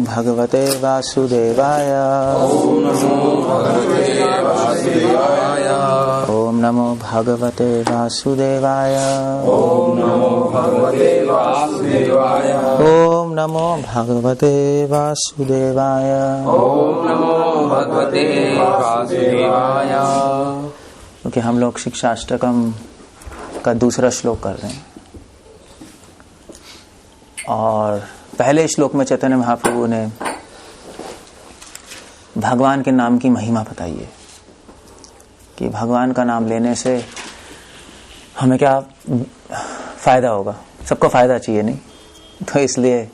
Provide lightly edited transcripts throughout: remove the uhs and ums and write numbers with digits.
भगवते वासुदेवाय। ओम नमो भगवते वासुदेवाय। ओम नमो भगवते वासुदेवाय। ओम नमो भगवते वासुदेवाय। ओम नमो भगवते वासुदेवाय। ओम नमो भगवते वासुदेवाय। क्योंकि हम लोग शिक्षाष्टकम का दूसरा श्लोक कर रहे हैं और पहले श्लोक में चैतन्य महाप्रभु ने भगवान के नाम की महिमा बताई है कि भगवान का नाम लेने से हमें क्या फायदा होगा। सबको फायदा चाहिए नहीं, तो इसलिए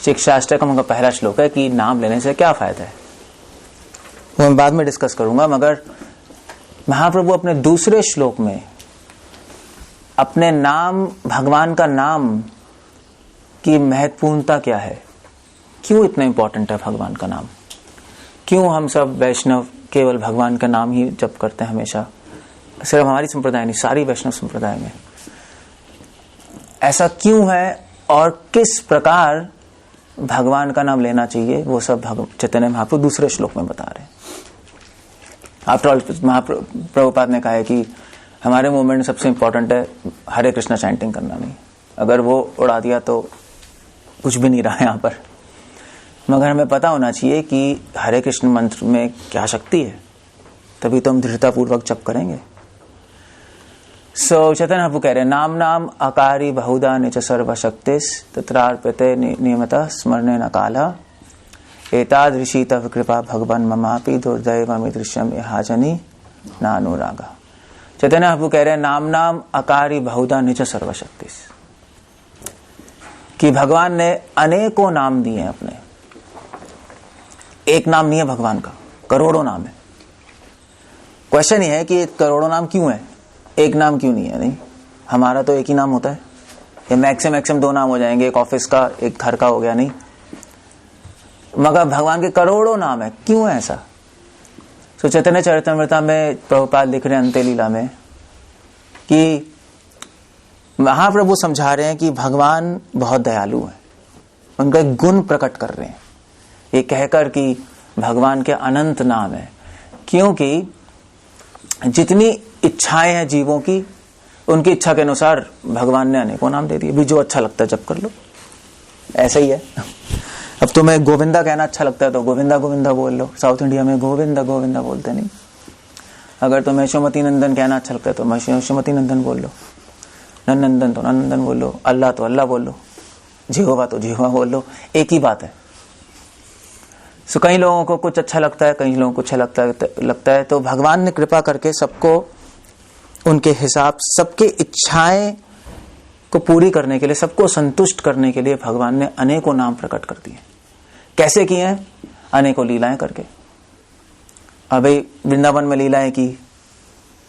शिक्षाष्टकम का पहला श्लोक है कि नाम लेने से क्या फायदा है, वो मैं बाद में डिस्कस करूंगा। मगर महाप्रभु अपने दूसरे श्लोक में अपने नाम, भगवान का नाम की महत्वपूर्णता क्या है, क्यों इतना इंपॉर्टेंट है भगवान का नाम, क्यों हम सब वैष्णव केवल भगवान का नाम ही जप करते हैं हमेशा, सिर्फ हमारी संप्रदाय नहीं, सारी वैष्णव संप्रदाय में ऐसा क्यों है और किस प्रकार भगवान का नाम लेना चाहिए, वो सब चैतन्य महाप्रभु दूसरे श्लोक में बता रहे हैं। आफ्टर ऑल प्रभुपाद ने कहा है कि हमारे मूवमेंट में सबसे इंपॉर्टेंट है हरे कृष्णा चैंटिंग करना, नहीं अगर वो उड़ा दिया तो कुछ भी नहीं रहा यहाँ पर। मगर हमें पता होना चाहिए कि हरे कृष्ण मंत्र में क्या शक्ति है, तभी तो हम दृढ़तापूर्वक जप करेंगे। सो चैतन्य महाप्रभु कह रहे हैं नाम नाम आकारी बहुधा निच सर्वशक्तिस तत्रार्पिते नियमतः स्मरणे न काला एतादृशी तव कृपा भगवान ममापि दुर्दैवमि दृश्यम यहाजनी नानुरागा। चैतन्य महाप्रभु कह रहे हैं नाम नाम आकारी बहुधा निच सर्वशक्तिस, कि भगवान ने अनेकों नाम दिए हैं अपने। एक नाम नहीं है भगवान का, करोड़ों नाम है। क्वेश्चन ये है कि करोड़ों नाम क्यों है, एक नाम क्यों नहीं है। नहीं, हमारा तो एक ही नाम होता है, ये मैक्सिमम 2 नाम हो जाएंगे, एक ऑफिस का एक घर का हो गया, नहीं। मगर भगवान के करोड़ों नाम है, क्यों है ऐसा। तो चैतन्य चरितामृत में प्रभुपाद लिख रहे हैं अंत्य लीला में कि महाप्रभु समझा रहे हैं कि भगवान बहुत दयालु है, उनका एक गुण प्रकट कर रहे हैं ये कहकर कि भगवान के अनंत नाम है, क्योंकि जितनी इच्छाएं हैं जीवों की, उनकी इच्छा के अनुसार भगवान ने अनेकों नाम दे दिए। भी जो अच्छा लगता है जप कर लो, ऐसा ही है। अब तुम्हें गोविंदा कहना अच्छा लगता है तो गोविंदा गोविंदा बोल लो। साउथ इंडिया में गोविंदा गोविंदा बोलते नहीं। अगर तुम्हें यशोमती नंदन कहना अच्छा लगता है तो यशोमती नंदन बोल लो, नंदन तो नंदन बोल लो, अल्लाह तो अल्लाह बोल लो, जिहोवा तो जिहोवा बोल लो, एक ही बात है। सो कई लोगों को कुछ अच्छा लगता है, कई लोगों को अच्छा लगता है। तो भगवान ने कृपा करके सबको उनके हिसाब, सबके इच्छाएं को पूरी करने के लिए, सबको संतुष्ट करने के लिए भगवान ने अनेकों नाम प्रकट कर दिए। कैसे किए हैं? अनेकों लीलाएं करके। अभी वृंदावन में लीलाएं की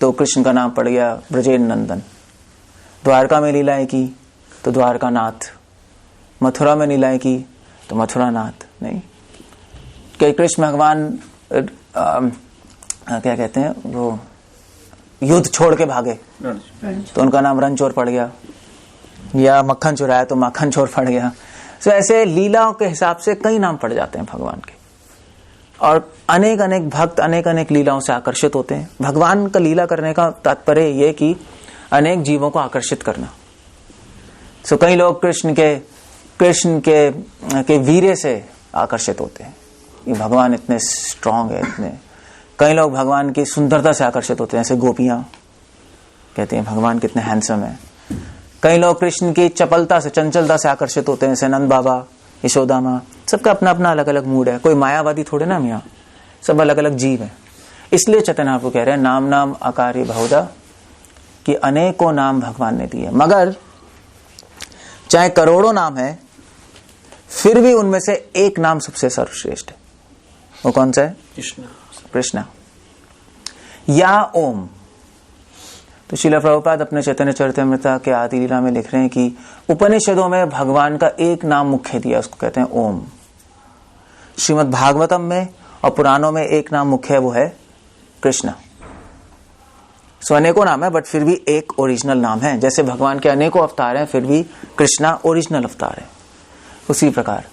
तो कृष्ण का नाम पड़ गया ब्रजेन नंदन, द्वारका में लीलाएं की तो द्वारका नाथ, मथुरा में लीलाएं की तो मथुरा नाथ। नहीं, कई कृष्ण भगवान क्या कहते हैं, वो युद्ध छोड़ के भागे तो उनका नाम रणचोर पड़ गया, या मक्खन चुराया तो माखन चोर पड़ गया। सो ऐसे लीलाओं के हिसाब से कई नाम पड़ जाते हैं भगवान के, और अनेक अनेक भक्त अनेक अनेक लीलाओं से आकर्षित होते हैं। भगवान का लीला करने का तात्पर्य ये कि अनेक जीवों को आकर्षित करना। सो कई लोग कृष्ण के वीर्य से आकर्षित होते हैं, ये भगवान इतने स्ट्रांग है, इतने। कई लोग भगवान की सुंदरता से आकर्षित होते हैं, जैसे गोपियां कहते हैं भगवान कितने हैंडसम है। कई लोग कृष्ण की चपलता से, चंचलता से आकर्षित होते हैं, जैसे नंद बाबा, यशोदा माँ। सबका अपना अपना अलग अलग मूड है, कोई मायावादी थोड़े ना मियाँ, सब अलग अलग जीव है। इसलिए चैतन्य महाप्रभु कह रहे हैं नाम नाम आकारी बहुधा, कि अनेकों नाम भगवान ने दिए। मगर चाहे करोड़ों नाम है, फिर भी उनमें से एक नाम सबसे सर्वश्रेष्ठ है। वो कौन सा है? कृष्ण या ओम। तो श्रील प्रभुपाद अपने चैतन्य चरितामृत के आदि लीला में लिख रहे हैं कि उपनिषदों में भगवान का एक नाम मुख्य दिया, उसको कहते हैं ओम। श्रीमद् भागवतम में और पुराणों में एक नाम मुख्य है, वो है कृष्ण। सो अनेकों नाम है, बट फिर भी एक ओरिजिनल नाम है। जैसे भगवान के अनेकों अवतार हैं, फिर भी कृष्णा ओरिजिनल अवतार है। उसी प्रकार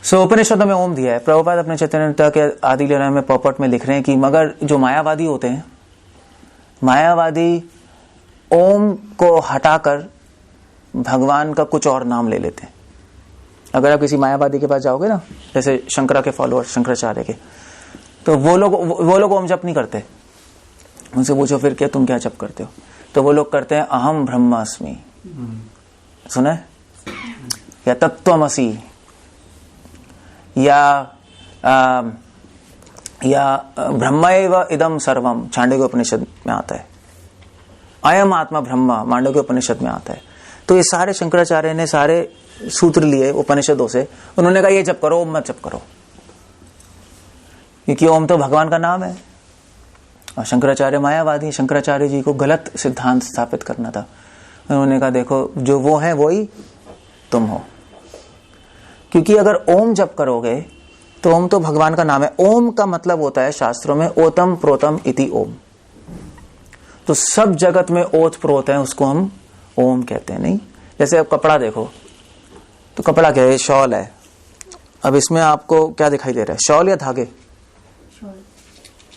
सो उपनिषदों में ओम दिया है। प्रभुपाद अपने चैतन्यता के आदि लीला में पॉपट में लिख रहे हैं कि मगर जो मायावादी होते हैं, मायावादी ओम को हटाकर भगवान का कुछ और नाम ले लेते हैं। अगर आप किसी मायावादी के पास जाओगे ना, जैसे शंकरा के फॉलोअर, शंकराचार्य के, तो वो लोग ओम जप नहीं करते। उनसे पूछो फिर क्या तुम क्या जप करते हो, तो वो लोग करते हैं अहम ब्रह्मास्मि, सुना है, या तत्त्वमसि, या ब्रह्मैव इदम सर्वम, छांडोग्य उपनिषद में आता है। अयम आत्मा ब्रह्म, मांडव्य उपनिषद में आता है। तो ये सारे शंकराचार्य ने सारे सूत्र लिए उपनिषदों से, उन्होंने कहा ये जप करो, ओम मत जप करो, क्योंकि ओम तो भगवान का नाम है। और शंकराचार्य मायावादी, शंकराचार्य जी को गलत सिद्धांत स्थापित करना था। उन्होंने कहा देखो जो वो है वही तुम हो, क्योंकि अगर ओम जप करोगे तो ओम तो भगवान का नाम है। ओम का मतलब होता है शास्त्रों में ओतम प्रोतम इति ओम, तो सब जगत में ओत प्रोत है, उसको हम ओम कहते हैं। नहीं, जैसे अब कपड़ा देखो तो कपड़ा क्या है, शॉल है। अब इसमें आपको क्या दिखाई दे रहा है, शॉल या धागे?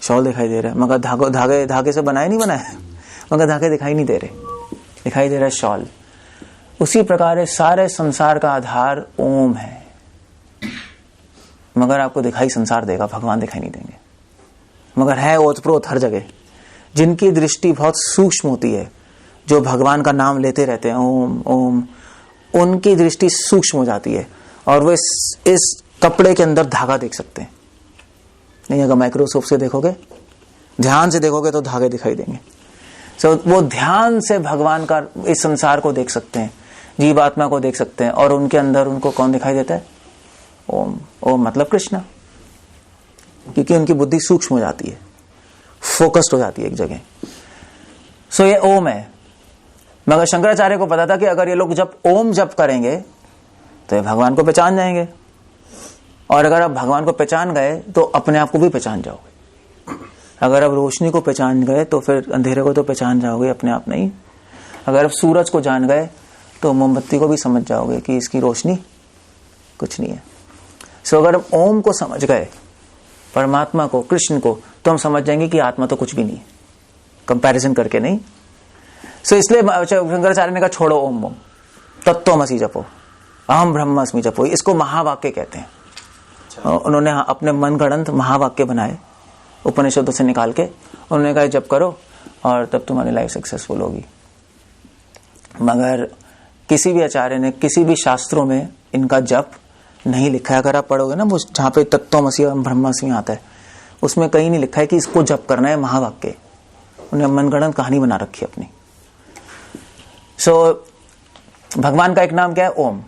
शॉल दिखाई दे रहा है, मगर धागे से बनाए नहीं बनाए, मगर धागे दिखाई नहीं दे रहे, दिखाई दे रहा है शॉल। उसी प्रकार सारे संसार का आधार ओम है, मगर आपको दिखाई संसार देगा, भगवान दिखाई नहीं देंगे। मगर है ओतप्रोत हर जगह। जिनकी दृष्टि बहुत सूक्ष्म होती है, जो भगवान का नाम लेते रहते हैं ओम ओम, उनकी दृष्टि सूक्ष्म हो जाती है और वे इस कपड़े के अंदर धागा देख सकते हैं। नहीं, अगर माइक्रोस्कोप से देखोगे, ध्यान से देखोगे तो धागे दिखाई देंगे। सो वो ध्यान से भगवान का इस संसार को देख सकते हैं, जीवात्मा को देख सकते हैं, और उनके अंदर उनको कौन दिखाई देता है, ओम। ओम मतलब कृष्ण, क्योंकि उनकी बुद्धि सूक्ष्म हो जाती है, फोकस्ड हो जाती है एक जगह। सो ये ओम है। मगर शंकराचार्य को पता था कि अगर ये लोग जब ओम जप करेंगे तो ये भगवान को पहचान जाएंगे, और अगर आप भगवान को पहचान गए तो अपने आप को भी पहचान जाओगे। अगर आप रोशनी को पहचान गए तो फिर अंधेरे को तो पहचान जाओगे, अपने आप नहीं। अगर आप सूरज को जान गए तो मोमबत्ती को भी समझ जाओगे कि इसकी रोशनी कुछ नहीं है। सो अगर हम ओम को समझ गए, परमात्मा को, कृष्ण को, तो हम समझ जाएंगे कि आत्मा तो कुछ भी नहीं है, कंपैरिजन करके नहीं। सो इसलिए शंकराचार्य ने कहा छोड़ो ओम ओम, तत्त्वमसि जपो, अहम ब्रह्मास्मि जपो। इसको महावाक्य कहते हैं। उन्होंने अपने मनगढ़ंत महावाक्य बनाए उपनिषदों से निकाल के, उन्होंने कहा जप करो और तब तुम्हारी लाइफ सक्सेसफुल होगी। मगर किसी भी आचार्य ने किसी भी शास्त्रों में इनका जप नहीं लिखा है। अगर आप पढ़ोगे ना, वो जहाँ पे तत्त्वमसि ब्रह्मास्मि आता है, उसमें कहीं नहीं लिखा है कि इसको जप करना है महावाक्य। उन्हें मनगढ़ंत कहानी बना रखी है अपनी। सो भगवान का एक नाम क्या है, ओम,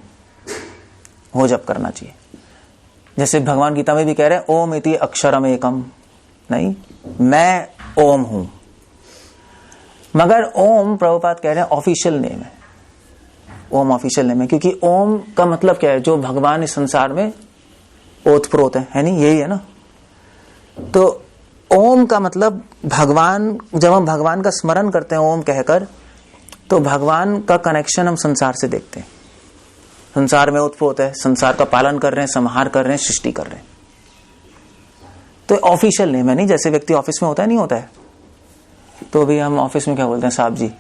वो जप करना चाहिए। जैसे भगवान गीता में भी कह रहे हैं ओम इति अक्षरम एकम, नहीं, मैं ओम हूं। मगर ओम प्रभुपाद कह रहे हैं ऑफिशियल नेम है, ओम ऑफिशियल नेम है, क्योंकि ओम का मतलब क्या है, जो भगवान इस संसार में ओतप्रोत है नहीं, यही है ना। तो ओम का मतलब भगवान, जब हम भगवान का स्मरण करते हैं ओम कहकर, तो भगवान का कनेक्शन हम संसार से देखते हैं। संसार में ओतप्रोत है, संसार का पालन कर रहे हैं, संहार कर रहे हैं, सृष्टि कर रहे हैं। तो ऑफिशियल नेम है। नहीं, जैसे व्यक्ति ऑफिस में होता है, नहीं होता है, तो भी हम ऑफिस में क्या बोलते हैं, साहब जी।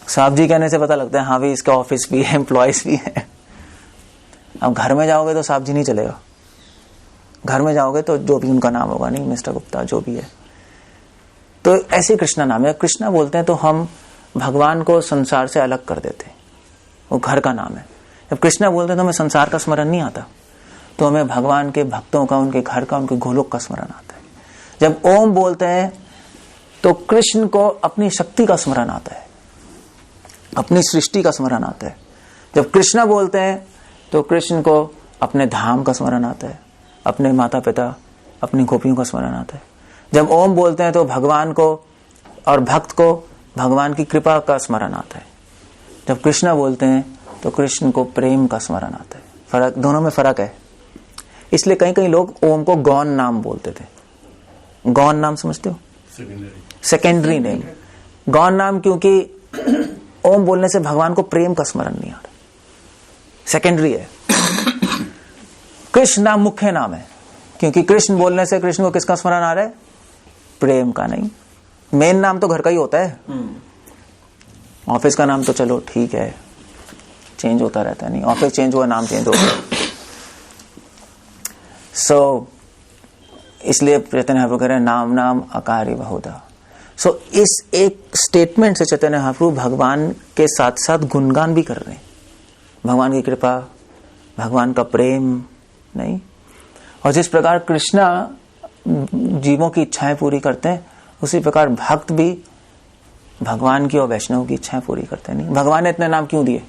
साहब जी कहने से पता लगता है हाँ भी इसका ऑफिस भी है, एम्प्लॉयज भी है। अब घर में जाओगे तो साहब जी नहीं चलेगा, घर में जाओगे तो जो भी उनका नाम होगा, नहीं, मिस्टर गुप्ता जो भी है। तो ऐसे कृष्णा नाम है। कृष्णा बोलते हैं तो हम भगवान को संसार से अलग कर देते हैं, वो घर का नाम है। जब कृष्णा बोलते हैं तो हमें संसार का स्मरण नहीं आता, तो हमें भगवान के भक्तों का, उनके घर का, उनके गोलोक का स्मरण आता है। जब ओम बोलते हैं तो कृष्ण को अपनी शक्ति का स्मरण आता है, अपनी सृष्टि का स्मरण आता है। जब कृष्णा बोलते हैं तो कृष्ण को अपने धाम का स्मरण आता है, अपने माता पिता, अपनी गोपियों का स्मरण आता है। जब ओम बोलते हैं तो भगवान को और भक्त को भगवान की कृपा का स्मरण आता है। जब कृष्णा बोलते हैं तो कृष्ण को प्रेम का स्मरण आता है। फर्क, दोनों में फर्क है। इसलिए कई कई लोग ओम को गौण नाम बोलते थे। गौण नाम समझते हो, सेकेंडरी नेम। गौण नाम क्योंकि ओम बोलने से भगवान को प्रेम का स्मरण नहीं आ रहा, सेकेंडरी है। कृष्ण नाम मुख्य नाम है, क्योंकि कृष्ण बोलने से कृष्ण को किसका स्मरण आ रहा है? प्रेम का। नहीं, मेन नाम तो घर का ही होता है। ऑफिस का नाम तो चलो ठीक है, चेंज होता रहता है। नहीं, ऑफिस चेंज हुआ, नाम चेंज हो गया। सो इसलिए चैतन्य महाप्रभु कह रहे हैं नाम नाम अकार्य बहुधा। सो इस एक स्टेटमेंट से चैतन्य महाप्रभु भगवान के साथ साथ गुणगान भी कर रहे हैं, भगवान की कृपा, भगवान का प्रेम। नहीं, और जिस प्रकार कृष्णा जीवों की इच्छाएं पूरी करते हैं, उसी प्रकार भक्त भी भगवान की और वैष्णव की इच्छाएं पूरी करते हैं। नहीं, भगवान ने इतने नाम क्यों दिए?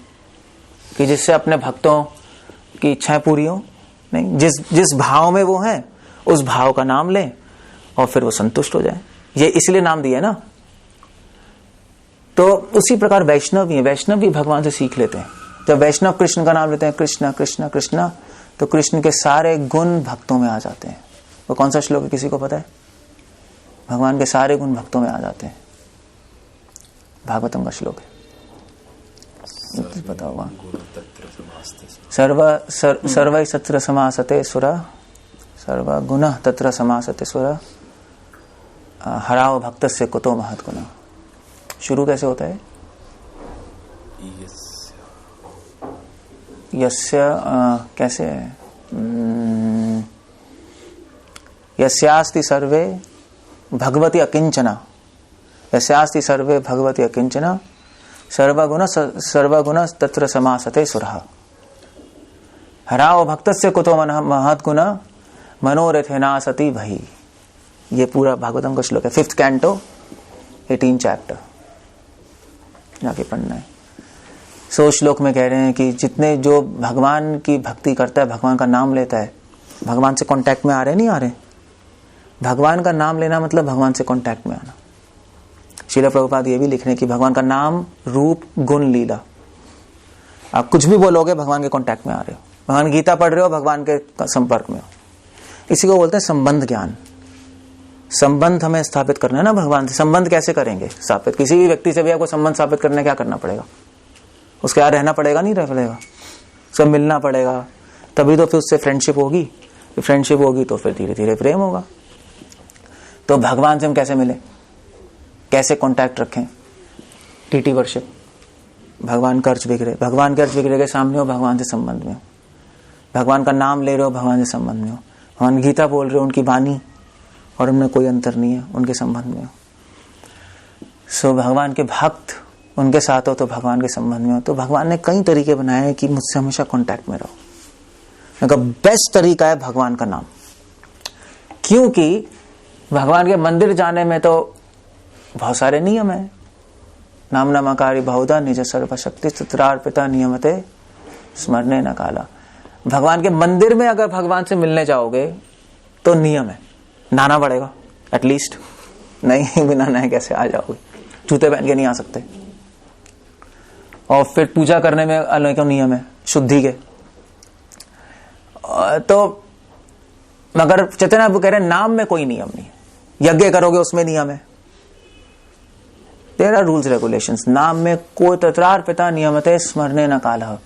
कि जिससे अपने भक्तों की इच्छाएं पूरी हो। नहीं, जिस भाव में वो हैं उस भाव का नाम लें और फिर वो संतुष्ट हो जाए, ये इसलिए नाम दिए ना। तो उसी प्रकार वैष्णव भी है, वैष्णव भी भगवान से सीख लेते हैं। जब वैष्णव कृष्ण का नाम लेते हैं, कृष्णा कृष्णा कृष्णा, तो कृष्ण के सारे गुण भक्तों में आ जाते हैं। वो कौन सा श्लोक है, किसी को पता है? भगवान के सारे गुण भक्तों में आ जाते हैं, भागवतम का श्लोक है, पता होगा। सर्व तत्र समासते सुरा, सर्व गुण तत्र समासते सुरा, हराव भक्तस्य कुतो महत् गुण। शुरू कैसे होता है? यस्य कैसे है? यस्यास्ति सर्वे भगवती अकिंचना, यस्यास्ति सर्वे भगवती अकिंचना, सर्वगुण तत्र समासते सुरः, हराव भक्तस्य कुतो महत् गुण, मनोरथेना सती भई। ये पूरा भागवतम का श्लोक है, 5th कैंटो 18 चैप्टर, जाके पढ़ना है। सो श्लोक में कह रहे हैं कि जितने जो भगवान की भक्ति करता है, भगवान का नाम लेता है, भगवान से कांटेक्ट में आ रहे नहीं आ रहे? भगवान का नाम लेना मतलब भगवान से कांटेक्ट में आना। श्रील प्रभुपाद ये भी लिख रहे हैं कि भगवान का नाम, रूप, गुण, लीला, आप कुछ भी बोलोगे भगवान के कांटेक्ट में आ रहे हो। भगवान गीता पढ़ रहे हो, भगवान के संपर्क में हो। इसी को बोलते हैं संबंध ज्ञान। संबंध हमें स्थापित करना है ना भगवान से। संबंध कैसे करेंगे स्थापित? किसी भी व्यक्ति से भी आपको संबंध स्थापित करने क्या करना पड़ेगा? उसके यहाँ रहना पड़ेगा, नहीं रह पड़ेगा, उससे मिलना पड़ेगा, तभी तो फिर उससे फ्रेंडशिप होगी। फ्रेंडशिप होगी तो फिर धीरे धीरे प्रेम होगा। तो भगवान से हम कैसे मिले, कैसे कांटेक्ट रखें? टीटी वर्शिप, भगवान का अर्च बिगड़े, भगवान के अर्च बिगड़े के सामने हो, भगवान से संबंध में हो। भगवान का नाम ले रहे हो, भगवान से संबंध में हो। भगवान गीता बोल रहे हो, उनकी वाणी और उनमें कोई अंतर नहीं है, उनके संबंध में हो। सो भगवान के भक्त उनके साथ हो तो भगवान के संबंध में हो। तो भगवान ने कई तरीके बनाए हैं कि मुझसे हमेशा कांटेक्ट में रहो। बेस्ट तरीका है भगवान का नाम, क्योंकि भगवान के मंदिर जाने में तो बहुत सारे नियम है। नाम नमकारी बहुधा निज सर्वशक्ति तत्रार्पिता नियमते स्मरणे न काला। भगवान के मंदिर में अगर भगवान से मिलने जाओगे तो नियम है, नहाना पड़ेगा एटलीस्ट। नहीं बिना नहाए कैसे आ जाओगे? जूते पहन के नहीं आ सकते। और फिर पूजा करने में अलग नियम है शुद्धि के। तो मगर चैतन्य आप कह रहे हैं नाम में कोई नियम नहीं। यज्ञ करोगे उसमें नियम है, देयर आर रूल्स रेगुलेशंस। नाम में कोई तत्रार्पिता नियमते स्मरणे न कालः।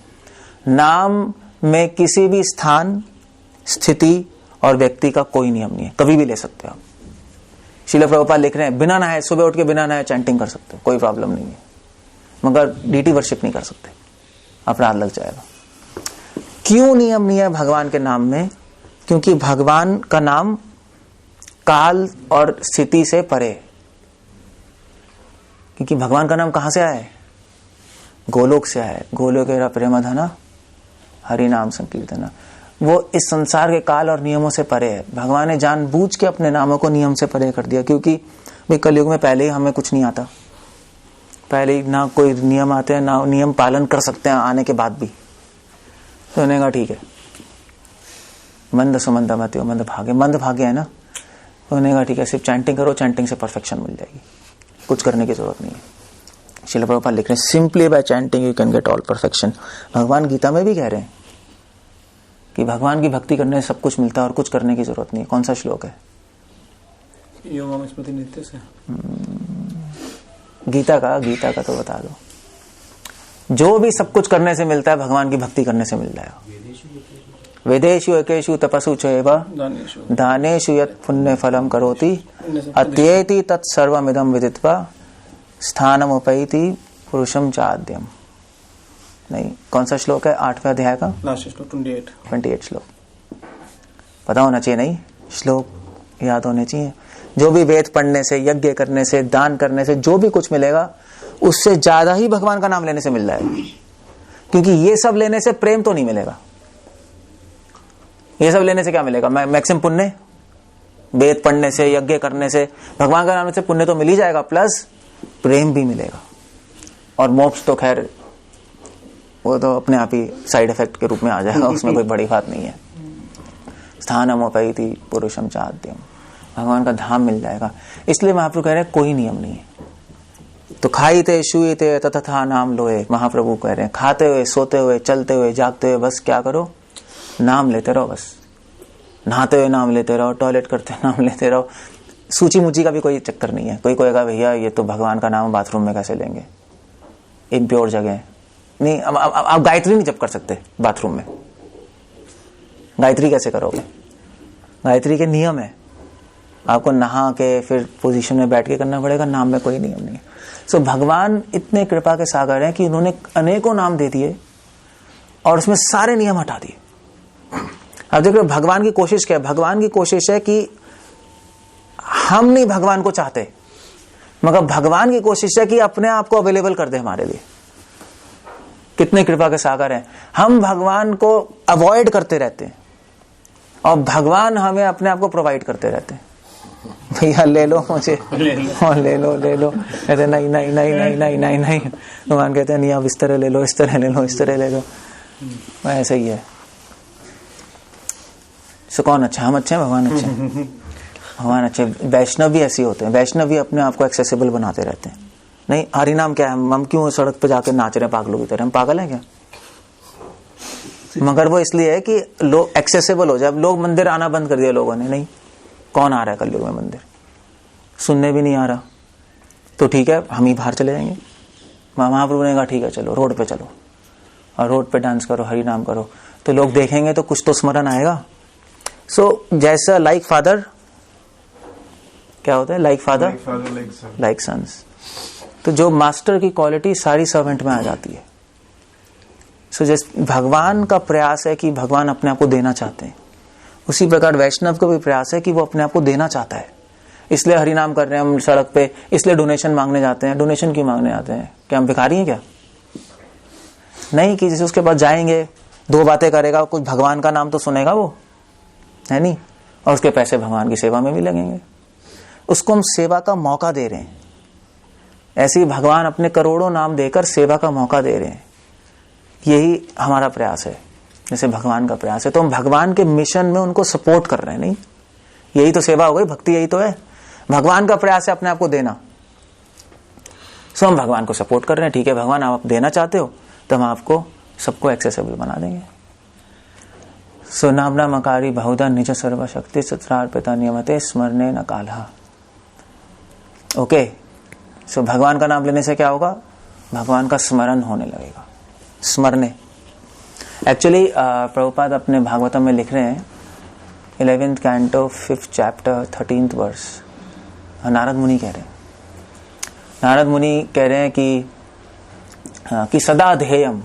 नाम में किसी भी स्थान, स्थिति और व्यक्ति का कोई नियम नहीं है, कभी भी ले सकते हो आप। श्रील प्रभुपाद लिख रहे हैं बिना नहाए, सुबह उठ के बिना नहाए चैंटिंग कर सकते हो, कोई प्रॉब्लम नहीं है, मगर डीटी वर्शिप नहीं कर सकते, अपराध लग जाएगा। क्यों नियम नहीं है भगवान के नाम में? क्योंकि भगवान का नाम काल और स्थिति से परे। क्योंकि भगवान का नाम कहां से आया है? गोलोक से आया है। गोलोक प्रेमधना हरि नाम संकीर्तना। वो इस संसार के काल और नियमों से परे है। भगवान ने जानबूझ के अपने नामों को नियम से परे कर दिया, क्योंकि वे कलयुग में पहले ही हमें कुछ नहीं आता, पहले ही ना कोई नियम आते हैं, ना नियम पालन कर सकते हैं आने के बाद भी। तो उन्हें कहा ठीक है, मंद सुमंद मत हो, मंद भाग्य है ना। तो उन्हें कहा ठीक है, सिर्फ चैंटिंग करो, चैंटिंग से परफेक्शन मिल जाएगी, कुछ करने की जरूरत नहीं है। श्रील प्रभुपाद लिख रहे हैं simply by chanting you can get all perfection. भगवान गीता में भी कह रहे हैं कि भगवान की भक्ति करने से सब कुछ मिलता है और कुछ करने की जरूरत नहीं है। कौन सा श्लोक है? योगम स्मृति नित्य से। गीता का तो बता दो। जो भी सब कुछ करने से मिलता है भगवान की भक्ति करने से मिल जाएगा। वेदेषु एकेषु तपसु चैव दानेषु दानेषु यत् पुण्य फलम करोति अत्येति तत्सर्वमिदं विदित्वा स्थानमुपैति पुरुषम चाद्यम। नहीं, कौन सा श्लोक है? 8वें अध्याय का लास्ट श्लोक 28 श्लोक। पता होना चाहिए, नहीं श्लोक याद होने चाहिए। जो भी वेद पढ़ने से, यज्ञ करने से, दान करने से जो भी कुछ मिलेगा उससे ज्यादा ही भगवान का नाम लेने से मिल जाएगा, क्योंकि ये सब लेने से प्रेम तो नहीं मिलेगा। ये सब लेने से क्या मिलेगा? मैक्सिमम पुण्य, वेद पढ़ने से, यज्ञ करने से, भगवान का नाम से पुण्य तो मिल ही जाएगा, प्लस प्रेम भी मिलेगा। और मोक्ष तो खैर वो तो अपने आप ही साइड इफेक्ट के रूप में आ जाएगा, उसमें कोई बड़ी बात नहीं है। स्थानमुपैति पुरुषम चाद्यम, भगवान का धाम मिल जाएगा। इसलिए महाप्रभु कह रहे हैं कोई नियम नहीं है। तो खाईते शुईते तथा नाम लोए, महाप्रभु कह रहे हैं खाते हुए, सोते हुए, चलते हुए, जागते हुए बस क्या करो? नाम लेते रहो। बस नहाते हुए नाम लेते रहो, टॉयलेट करते हुए नाम लेते रहो। सूची मुची का भी कोई चक्कर नहीं है। कोई कहेगा भैया ये तो भगवान का नाम बाथरूम में कैसे लेंगे, इम्प्योर जगह नहीं। आप गायत्री नहीं जप कर सकते बाथरूम में, गायत्री कैसे करोगे? गायत्री के नियम है, आपको नहा के फिर पोजीशन में बैठ के करना पड़ेगा। नाम में कोई नियम नहीं है। सो भगवान इतने कृपा के सागर हैं कि उन्होंने अनेकों नाम दे दिए और उसमें सारे नियम हटा दिए। अब देखो भगवान की कोशिश क्या है? भगवान की कोशिश है कि हम नहीं भगवान को चाहते, मगर भगवान की कोशिश है कि अपने आप को अवेलेबल कर दे हमारे लिए। कितने कृपा के सागर हैं। हम भगवान को अवॉइड करते रहते हैं और भगवान हमें अपने आप को प्रोवाइड करते रहते हैं। भैया ले लो मुझे, और ले लो कहते नहीं नहीं नहीं नहीं नहीं नहीं नहीं। भगवान कहते हैं नहीं, अब इस तरह ले लो, इस तरह ले लो, इस तरह ले लो। ऐसे ही है। सो कौन अच्छा? हम अच्छे हैं, भगवान अच्छे हैं। भगवान अच्छे। वैष्णव भी ऐसे होते हैं। वैष्णव भी अपने आप को एक्सेसिबल बनाते रहते हैं। नहीं, हरि नाम क्या है? हम क्यों सड़क पे जाके नाच रहे हैं पागलों की तरह? हम पागल हैं क्या? मगर वो इसलिए है कि लोग एक्सेसिबल हो जाए। अब लोग मंदिर आना बंद कर दिया लोगों ने। नहीं, कौन आ रहा है कलयुग में मंदिर? सुनने भी नहीं आ रहा। तो ठीक है, हम ही बाहर चले जाएंगे। महाप्रभु ने कहा ठीक है चलो रोड पे चलो, और रोड पे डांस करो, हरि नाम करो, तो लोग देखेंगे तो कुछ तो स्मरण आएगा। सो जैसा लाइक फादर, क्या होता है? Like father like sons. तो जो मास्टर की क्वालिटी सारी सर्वेंट में आ जाती है। सो जैसे भगवान का प्रयास है कि भगवान अपने आप को देना चाहते हैं, उसी प्रकार वैष्णव का भी प्रयास है कि वो अपने आप को देना चाहता है। इसलिए हरि नाम कर रहे हैं हम सड़क पे, इसलिए डोनेशन मांगने जाते हैं। डोनेशन क्यों मांगने जाते हैं? क्या हम भिखारी हैं क्या? नहीं, कि जैसे उसके बाद जाएंगे, दो बातें करेगा, कुछ भगवान का नाम तो सुनेगा वो, है नहीं, और उसके पैसे भगवान की सेवा में भी लगेंगे। उसको हम सेवा का मौका दे रहे हैं। ऐसे ही भगवान अपने करोड़ों नाम देकर सेवा का मौका दे रहे हैं। यही हमारा प्रयास है, जैसे भगवान का प्रयास है। तो हम भगवान के मिशन में उनको सपोर्ट कर रहे हैं। नहीं, यही तो सेवा हो गई, भक्ति यही तो है। भगवान का प्रयास है अपने आप को देना। सो हम भगवान को सपोर्ट कर रहे हैं। ठीक है भगवान, आप देना चाहते हो तो हम आपको सबको एक्सेसिबल बना देंगे। सो नामना मकारी बहुधा निज सर्वशक्ति सत्रार्पिता नियमते स्मरणे न कालहा। ओके, सो भगवान का नाम लेने से क्या होगा? भगवान का स्मरण होने लगेगा। स्मरणे एक्चुअली प्रभुपाद अपने भागवतम में लिख रहे हैं 11th canto 5th chapter 13th verse. Narad मुनि कह रहे हैं, नारद मुनि कह रहे हैं कि सदा ध्येयम,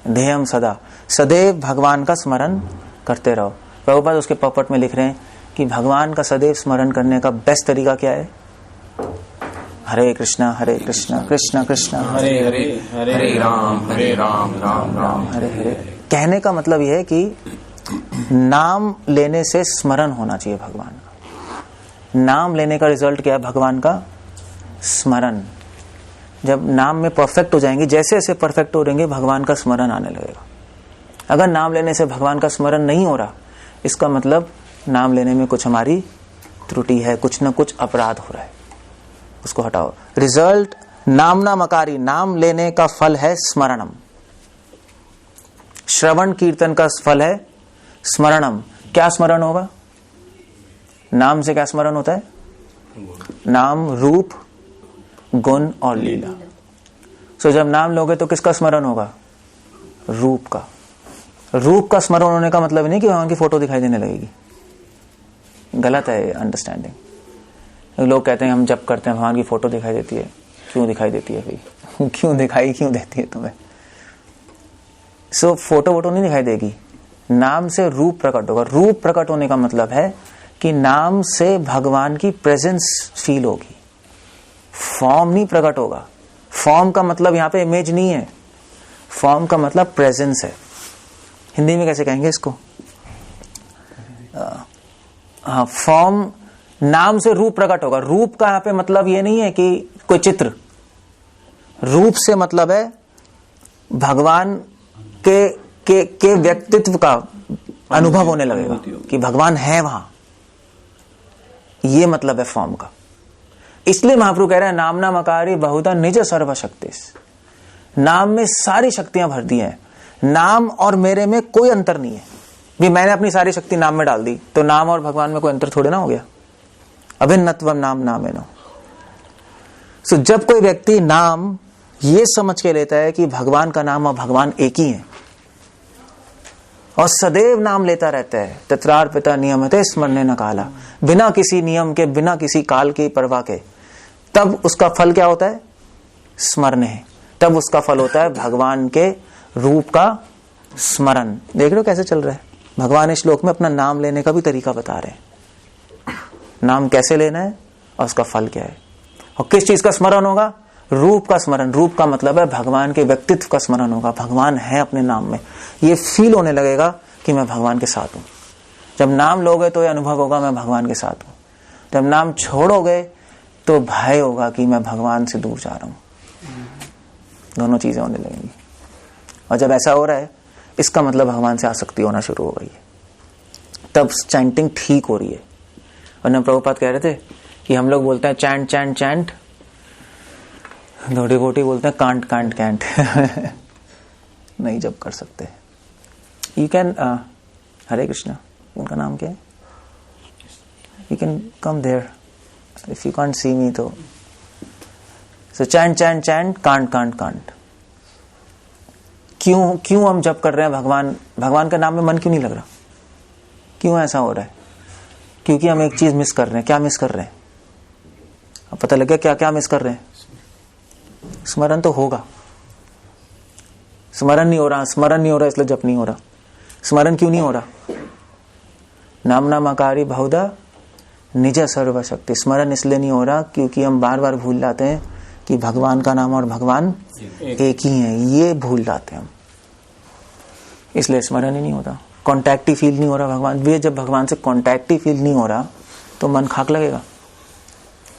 ध्येयम सदा, सदैव भगवान का स्मरण करते रहो। प्रभुपाद उसके पॉपट में लिख रहे हैं कि भगवान का सदैव स्मरण करने का बेस्ट तरीका क्या है? हरे कृष्णा कृष्ण कृष्ण हरे हरे, हरे राम राम राम हरे हरे। कहने का मतलब यह है कि नाम लेने से स्मरण होना चाहिए भगवान का। नाम लेने का रिजल्ट क्या है? भगवान का स्मरण। जब नाम में परफेक्ट हो जाएंगे, जैसे जैसे परफेक्ट हो रहेंगे, भगवान का स्मरण आने लगेगा। अगर नाम लेने से भगवान का स्मरण नहीं हो रहा, इसका मतलब नाम लेने में कुछ हमारी त्रुटि है, कुछ ना कुछ अपराध हो रहा है, उसको हटाओ। रिजल्ट नामना मकारी, नाम लेने का फल है स्मरणम। श्रवण कीर्तन का फल है स्मरणम। क्या स्मरण होगा? नाम से क्या स्मरण होता है? नाम, रूप, गुण और लीला। सो जब नाम लोगे तो किसका स्मरण होगा? रूप का। रूप का स्मरण होने का मतलब नहीं कि भगवान की फोटो दिखाई देने लगेगी, गलत है अंडरस्टैंडिंग। लोग कहते हैं हम जप करते हैं भगवान की फोटो दिखाई देती है। क्यों दिखाई देती है भाई? क्यों देती है तुम्हें? फोटो वोटो नहीं दिखाई देगी, नाम से रूप प्रकट होगा। रूप प्रकट होने का मतलब है कि नाम से भगवान की प्रेजेंस फील होगी, फॉर्म नहीं प्रकट होगा। फॉर्म का मतलब यहां पे इमेज नहीं है, फॉर्म का मतलब प्रेजेंस है। हिंदी में कैसे कहेंगे इसको? हाँ, फॉर्म, नाम से रूप प्रकट होगा। रूप का यहां पे मतलब ये नहीं है कि कोई चित्र, रूप से मतलब है भगवान के व्यक्तित्व का अनुभव होने लगेगा कि भगवान है वहां, ये मतलब है फॉर्म का। इसलिए महाप्रभु कह रहे हैं नाम नाम अकारी बहुधा निज सर्वशक्ति। नाम में सारी शक्तियां भर दी हैं, नाम और मेरे में कोई अंतर नहीं है। भी मैंने अपनी सारी शक्ति नाम में डाल दी तो नाम और भगवान में कोई अंतर थोड़े ना हो गया। अभिन्नत्वम नाम नामेनो। सो जब कोई व्यक्ति नाम ये समझ के लेता है कि भगवान का नाम और भगवान एक ही है और सदैव नाम लेता रहता है, तत्रार्पिता नियमते स्मरणे न काला, बिना किसी नियम के, बिना किसी काल की परवाह के, तब उसका फल क्या होता है? स्मरण है। तब उसका फल होता है भगवान के रूप का स्मरण। देख रहे हो कैसे चल रहा है? भगवान इस श्लोक में अपना नाम लेने का भी तरीका बता रहे हैं, नाम कैसे लेना है और उसका फल क्या है। और किस चीज का स्मरण होगा? रूप का स्मरण। रूप का मतलब है भगवान के व्यक्तित्व का स्मरण होगा। भगवान है अपने नाम में, ये फील होने लगेगा कि मैं भगवान के साथ हूं। जब नाम लोगे तो ये अनुभव होगा मैं भगवान के साथ हूं। जब नाम छोड़ोगे तो भय होगा कि मैं भगवान से दूर जा रहा हूं। दोनों चीजें होने लगेंगी। और जब ऐसा हो रहा है इसका मतलब भगवान से आसक्ति होना शुरू हो गई है, तब चैंटिंग ठीक हो रही है। वरना प्रभुपाद कह रहे थे कि हम लोग बोलते हैं चैंट चैंट चैंट, धोटी बोटी बोलते हैं कांट कांट कैंट। नहीं जब कर सकते। यू कैन हरे कृष्णा, उनका नाम क्या है? You can come there if you can't see me. तो so chant chant chant, can't can't can't. क्यों हम जब कर रहे हैं भगवान के नाम में मन क्यों नहीं लग रहा? क्यों ऐसा हो रहा है? क्योंकि हम एक चीज मिस कर रहे हैं। क्या मिस कर रहे हैं? अब पता लग गया क्या मिस कर रहे हैं? स्मरण तो होगा, स्मरण नहीं हो रहा इसलिए जप नहीं हो रहा। स्मरण क्यों नहीं हो रहा? नाम नाम अकारी बहुधा निज सर्वशक्ति। स्मरण इसलिए नहीं हो रहा क्योंकि हम बार बार भूल जाते हैं कि भगवान का नाम और भगवान एक ही है, ये भूल जाते हैं हम, इसलिए स्मरण ही नहीं होता। कॉन्टैक्ट ही फील नहीं हो रहा भगवान। वे जब भगवान से कॉन्टैक्ट ही फील नहीं हो रहा तो मन खाक लगेगा,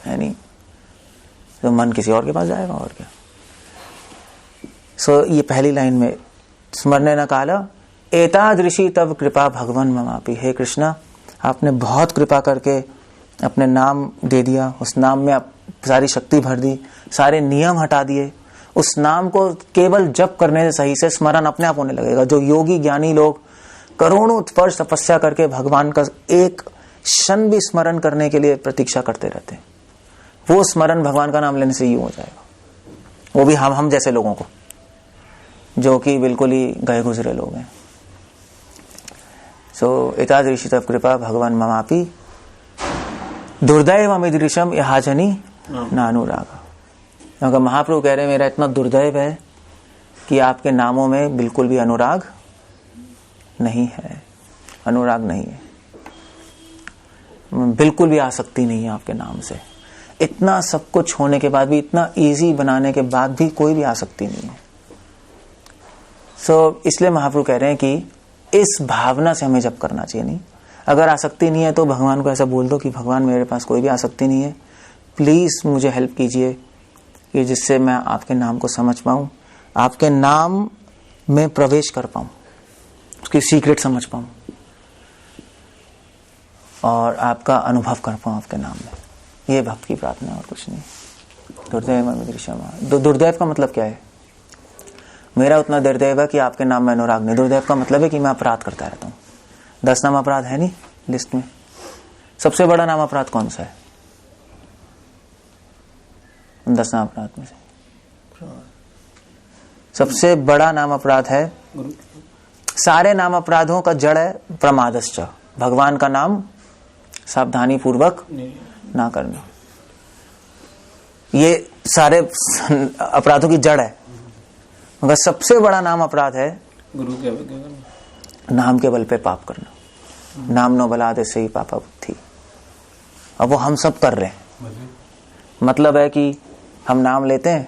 है नहीं? तो मन किसी और के पास जाएगा और क्या। सो ये पहली लाइन में स्मरणे न काला एतादृशी तब कृपा भगवन ममापि। हे कृष्णा, आपने बहुत कृपा करके अपने नाम दे दिया, उस नाम में आप सारी शक्ति भर दी, सारे नियम हटा दिए। उस नाम को केवल जप करने से सही से स्मरण अपने आप होने लगेगा। जो योगी ज्ञानी लोग करोड़ों वर्ष तपस्या करके भगवान का एक क्षण भी स्मरण करने के लिए प्रतीक्षा करते रहते हैं, वो स्मरण भगवान का नाम लेने से ही हो जाएगा। वो भी हम जैसे लोगों को, जो कि बिल्कुल ही गए गुजरे लोग हैं। सो एतादृशी तब कृपा भगवान ममापि दुर्दैव अमिदृशम यहाजनी नानुरागा। क्योंकि महाप्रभु कह रहे हैं मेरा इतना दुर्दैव है कि आपके नामों में बिल्कुल भी अनुराग नहीं है, अनुराग नहीं है, बिल्कुल भी आसक्ति नहीं है आपके नाम से। इतना सब कुछ होने के बाद भी, इतना इजी बनाने के बाद भी कोई भी आसक्ति नहीं है। सो इसलिए महाप्रभु कह रहे हैं कि इस भावना से हमें जप करना चाहिए। नहीं, अगर आसक्ति नहीं है तो भगवान को ऐसा बोल दो कि भगवान मेरे पास कोई भी आसक्ति नहीं है, प्लीज मुझे हेल्प कीजिए कि जिससे मैं आपके नाम को समझ पाऊं, आपके नाम में प्रवेश कर पाऊं, उसकी सीक्रेट समझ पाऊं और आपका अनुभव कर पाऊं आपके नाम में। ये भक्त की प्रार्थना है और कुछ नहीं। दुर्दैव दुर्दैव का मतलब क्या है? मेरा उतना दुर्दैव है कि आपके नाम में अनुराग नहीं। दुर्दैव का मतलब है कि मैं अपराध करता रहता हूँ। 10 नाम अपराध है नहीं लिस्ट में। सबसे बड़ा नाम अपराध कौन सा है 10 नाम अपराध में से? सबसे बड़ा नाम अपराध है सारे नाम अपराधों का जड़ है प्रमादश्च, भगवान का नाम सावधानी पूर्वक ना करना। ये सारे अपराधों की जड़ है, मगर सबसे बड़ा नाम अपराध है गुरु के अवज्ञा करना, नाम के बल पे पाप करना। नाम नो बलादे से ही पापा बुद्धि। अब वो हम सब कर रहे हैं। मतलब है कि हम नाम लेते हैं,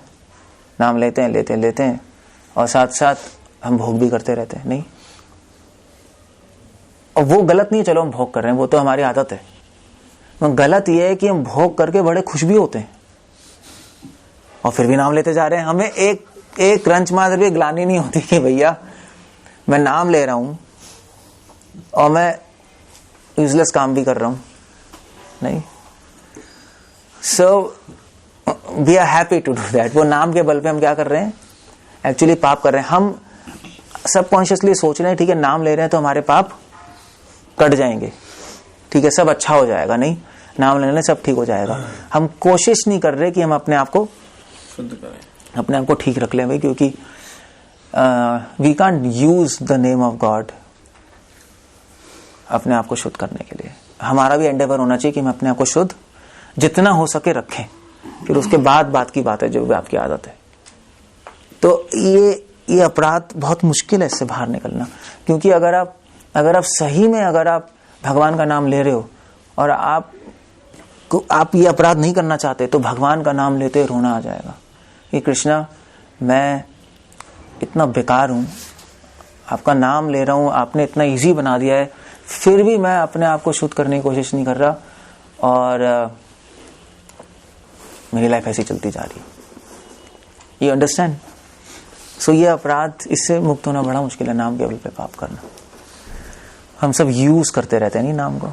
लेते हैं और साथ साथ हम भोग भी करते रहते हैं। नहीं, और वो गलत नहीं है, चलो हम भोग कर रहे हैं, वो तो हमारी आदत है। गलत ये है कि हम भोग करके बड़े खुश भी होते हैं और फिर भी नाम लेते जा रहे हैं। हमें एक रंच मात्र भी ग्लानि नहीं होती कि भैया मैं नाम ले रहा हूं और मैं यूजलेस काम भी कर रहा हूं। नहीं, so we are happy to do that. वो नाम के बल पे हम क्या कर रहे हैं, एक्चुअली पाप कर रहे हैं। हम सबकॉन्शियसली सोच रहे हैं ठीक है नाम ले रहे हैं तो हमारे पाप कट जाएंगे, ठीक है सब अच्छा हो जाएगा। नहीं, नाम लेने सब ठीक हो जाएगा। हम कोशिश नहीं कर रहे कि हम अपने आप को शुद्ध करें, अपने आप को ठीक रख लें भाई, क्योंकि we can't use the name of God अपने आप को शुद्ध करने के लिए। हमारा भी एंडेवर होना चाहिए कि हम अपने आप को शुद्ध जितना हो सके रखें, फिर उसके बाद बात की बात है जो भी आपकी आदत है। तो ये अपराध बहुत मुश्किल है इससे बाहर निकलना, क्योंकि अगर आप सही में अगर आप भगवान का नाम ले रहे हो और आप ये अपराध नहीं करना चाहते तो भगवान का नाम लेते रोना आ जाएगा कि कृष्णा मैं इतना बेकार हूं, आपका नाम ले रहा हूं, आपने इतना इजी बना दिया है, फिर भी मैं अपने आप को शुद्ध करने की कोशिश नहीं कर रहा और मेरी लाइफ ऐसी चलती जा रही है। You understand? सो ये अपराध, इससे मुक्त होना बड़ा मुश्किल है, नाम के बल पे पाप करना। हम सब यूज करते रहते हैं नहीं नाम को,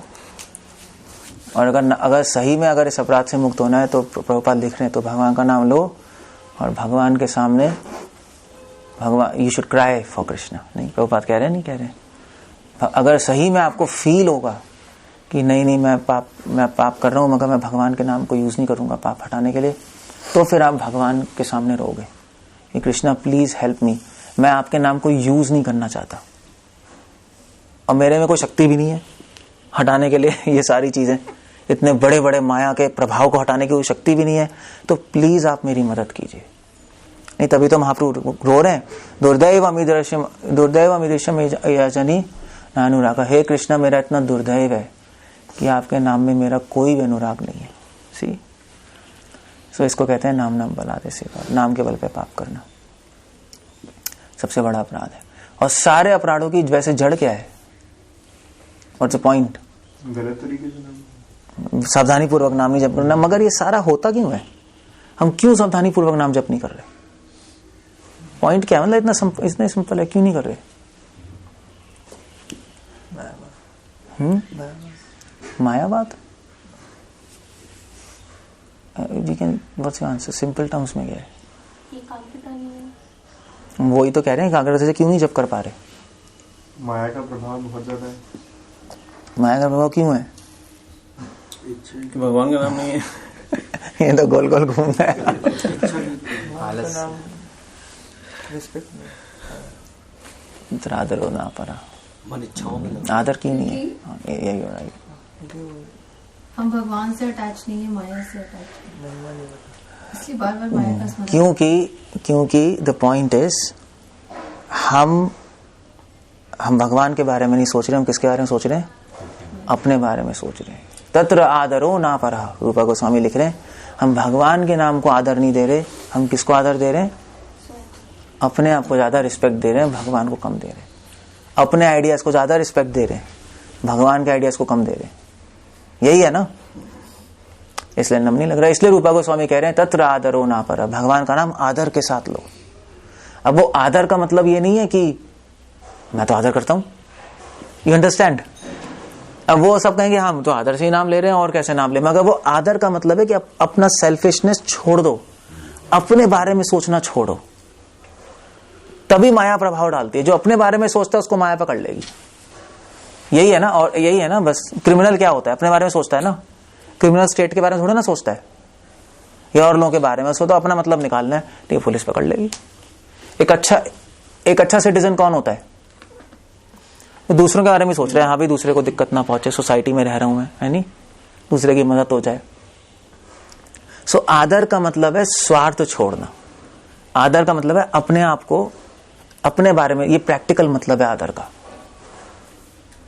और अगर सही में अगर इस अपराध से मुक्त होना है तो प्रभुपाद लिख रहे हैं तो भगवान का नाम लो और भगवान के सामने भगवान you should cry for Krishna. नहीं, प्रभुपाद कह रहे हैं, नहीं कह रहे। अगर सही में आपको फील होगा कि नहीं मैं पाप कर रहा हूं मगर मैं भगवान के नाम को यूज नहीं करूंगा पाप हटाने के लिए, तो फिर आप भगवान के सामने रोगे कि कृष्णा प्लीज हेल्प मी, मैं आपके नाम को यूज नहीं करना चाहता और मेरे में कोई शक्ति भी नहीं है हटाने के लिए ये सारी चीजें, इतने बड़े बड़े माया के प्रभाव को हटाने की कोई शक्ति भी नहीं है, तो प्लीज आप मेरी मदद कीजिए। नहीं, तभी तो महाप्रभु रो रहे हैं, दुर्दैव अमीदृश्यम याचनी नानुराग। हे कृष्णा मेरा इतना दुर्दैव है कि आपके नाम में मेरा कोई भी अनुराग नहीं है। सी, सो इसको कहते हैं नाम बलादे से, नाम के बल पे पाप करना सबसे बड़ा अपराध है। और सारे अपराधों की वैसे जड़ क्या है, व्हाट्स द पॉइंट? गलत तरीके से नाम, सावधानी पूर्वक नाम नहीं जप करना। मगर ये सारा होता क्यों है, हम क्यों सावधानी पूर्वक नाम जप नहीं कर रहे? पॉइंट क्या है, मतलब इतना सिंपल है, क्यों नहीं कर रहे? मायावाद। We can, what's your answer? Simple terms में क्या है? वही तो कह रहे हैं, एकाग्रता से क्यों नहीं जप कर पा रहे? माया का प्रभाव बहुत ज्यादा है। माया का प्रभाव क्यों है? कि भगवान का नाम नहीं है। ये तो गोल गोल घूम रहा है। आदर होना पड़ा, आदर क्यों नहीं है? यही हो रहा है। हम भगवान से अटैच नहीं है, माया से अटैच नहीं, इसलिए बार बार माया का स्मरण। क्योंकि द पॉइंट इज हम भगवान के बारे में नहीं सोच रहे, हम किसके बारे में सोच रहे हैं? अपने बारे में सोच रहे हैं। तत्र आदरो ना परः, रूपा गोस्वामी लिख रहे हैं, हम भगवान के नाम को आदर नहीं दे रहे, हम किसको आदर दे रहे हैं? अपने आप को ज्यादा रिस्पेक्ट दे रहे हैं, भगवान को कम दे रहे हैं। अपने आइडियाज को ज्यादा रिस्पेक्ट दे रहे हैं, भगवान के आइडियाज को कम दे रहे हैं। यही है ना, इसलिए नम नहीं लग रहा। इसलिए रूपा गोस्वामी कह रहे हैं तत्र आदरो ना परः, भगवान का नाम आदर के साथ लो। अब वो आदर का मतलब ये नहीं है कि मैं तो आदर करता हूं, यू अंडरस्टैंड? अब वो सब कहेंगे हम तो आदर से ही नाम ले रहे हैं और कैसे नाम ले, मगर वो आदर का मतलब है कि अपना सेल्फिशनेस छोड़ दो, अपने बारे में सोचना छोड़ो, तभी माया प्रभाव डालती है। जो अपने बारे में सोचता है उसको माया पकड़ लेगी। यही है ना, और यही है ना बस। क्रिमिनल क्या होता है? अपने बारे में सोचता है ना, क्रिमिनल स्टेट के बारे में थोड़ा ना सोचता है, या और लोगों के बारे में। उसको तो अपना मतलब निकालना है, तो पुलिस पकड़ लेगी। एक अच्छा सिटीजन कौन होता है? तो दूसरों के बारे में सोच रहे हैं, हाँ भी दूसरे को दिक्कत ना पहुंचे, सोसाइटी में रह रहा हूं मैं, है नहीं, दूसरे की मदद हो जाए। सो आदर का मतलब है स्वार्थ छोड़ना। आदर का मतलब है अपने आप को, अपने बारे में, ये प्रैक्टिकल मतलब है आदर का।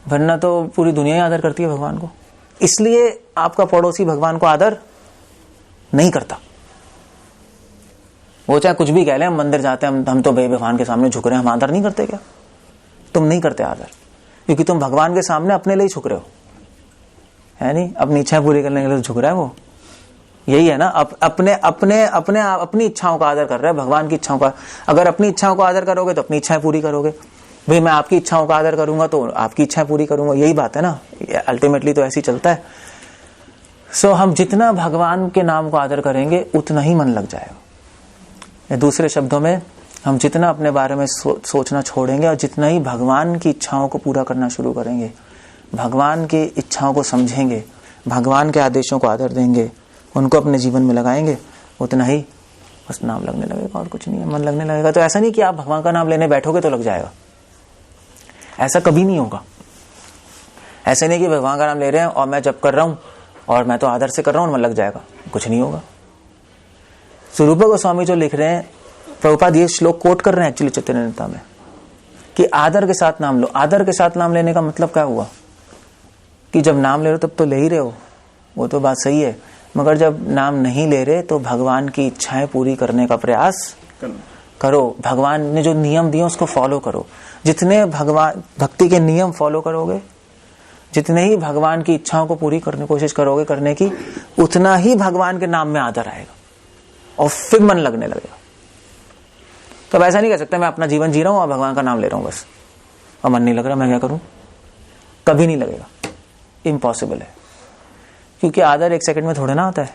वरना तो पूरी दुनिया ही आदर करती है भगवान को, इसलिए आपका पड़ोसी भगवान को आदर नहीं करता। वो चाहे कुछ भी कह ले, हम मंदिर जाते हैं, हम तो भगवान के सामने झुक रहे हैं, हम आदर नहीं करते क्या? तुम नहीं करते आदर, क्योंकि तुम भगवान के सामने अपने लिए झुक रहे हो, है नहीं, अपनी इच्छाएं पूरी करने के लिए झुक रहा है वो, यही है ना। अपनी इच्छाओं का आदर कर रहा है, भगवान की इच्छाओं का। अगर अपनी इच्छाओं को आदर करोगे तो अपनी इच्छाएं पूरी करोगे। भाई मैं आपकी इच्छाओं का आदर करूंगा तो आपकी इच्छाएं पूरी करूंगा, यही बात है ना, अल्टीमेटली तो ऐसे ही चलता है। सो हम जितना भगवान के नाम को आदर करेंगे उतना ही मन लग जाएगा। दूसरे शब्दों में, हम जितना अपने बारे में सोचना छोड़ेंगे और जितना ही भगवान की इच्छाओं को पूरा करना शुरू करेंगे, भगवान की इच्छाओं को समझेंगे, भगवान के आदेशों को आदर देंगे, उनको अपने जीवन में लगाएंगे, उतना ही बस नाम लगने लगेगा और कुछ नहीं है, मन लगने लगेगा। तो ऐसा नहीं कि आप भगवान का नाम लेने बैठोगे तो लग जाएगा, ऐसा कभी नहीं होगा। ऐसे नहीं कि भगवान का नाम ले रहे हैं और मैं जप कर रहा हूं और मैं तो आदर से कर रहा हूं, मन लग जाएगा, कुछ नहीं होगा। स्वरूप गोस्वामी जो लिख रहे हैं, प्रभुपाद ये श्लोक कोट कर रहे हैं एक्चुअली चैतन्यता में, कि आदर के साथ नाम लो। आदर के साथ नाम लेने का मतलब क्या हुआ कि जब नाम ले रहे हो तब तो ले ही रहे हो, वो तो बात सही है, मगर जब नाम नहीं ले रहे तो भगवान की इच्छाएं पूरी करने का प्रयास करो। भगवान ने जो नियम दिए उसको फॉलो करो। जितने भगवान भक्ति के नियम फॉलो करोगे, जितने ही भगवान की इच्छाओं को पूरी करने की कोशिश करोगे करने की, उतना ही भगवान के नाम में आदर आएगा और फिर मन लगने लगेगा। तो ऐसा नहीं कह सकते मैं अपना जीवन जी रहा हूं और भगवान का नाम ले रहा हूं बस, और मन नहीं लग रहा, मैं क्या करूं? कभी नहीं लगेगा, इम्पॉसिबल है। क्योंकि आदर एक सेकंड में थोड़े ना आता है,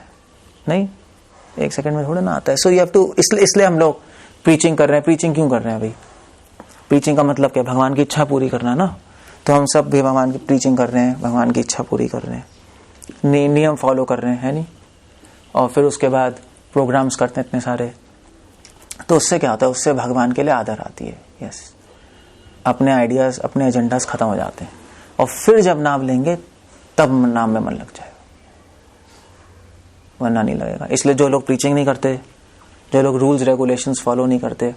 नहीं, एक सेकंड में थोड़े ना आता है। सो यू हैव टू, इसलिए हम लोग प्रीचिंग कर रहे हैं। प्रीचिंग क्यों कर रहे हैं भाई? प्रीचिंग का मतलब क्या? भगवान की इच्छा पूरी करना ना। तो हम सब भी भगवान की प्रीचिंग कर रहे हैं, भगवान की इच्छा पूरी कर रहे हैं, नियम फॉलो कर रहे हैं, है नहीं, और फिर उसके बाद प्रोग्राम्स करते हैं इतने सारे। तो उससे क्या होता है? उससे भगवान के लिए आदर आती है। यस, अपने आइडियाज, अपने एजेंडास खत्म हो जाते हैं, और फिर जब नाम लेंगे तब नाम में मन लग जाएगा, वरना नहीं लगेगा। इसलिए जो लोग प्रीचिंग नहीं करते, जो लोग रूल्स रेगुलेशंस फॉलो नहीं करते,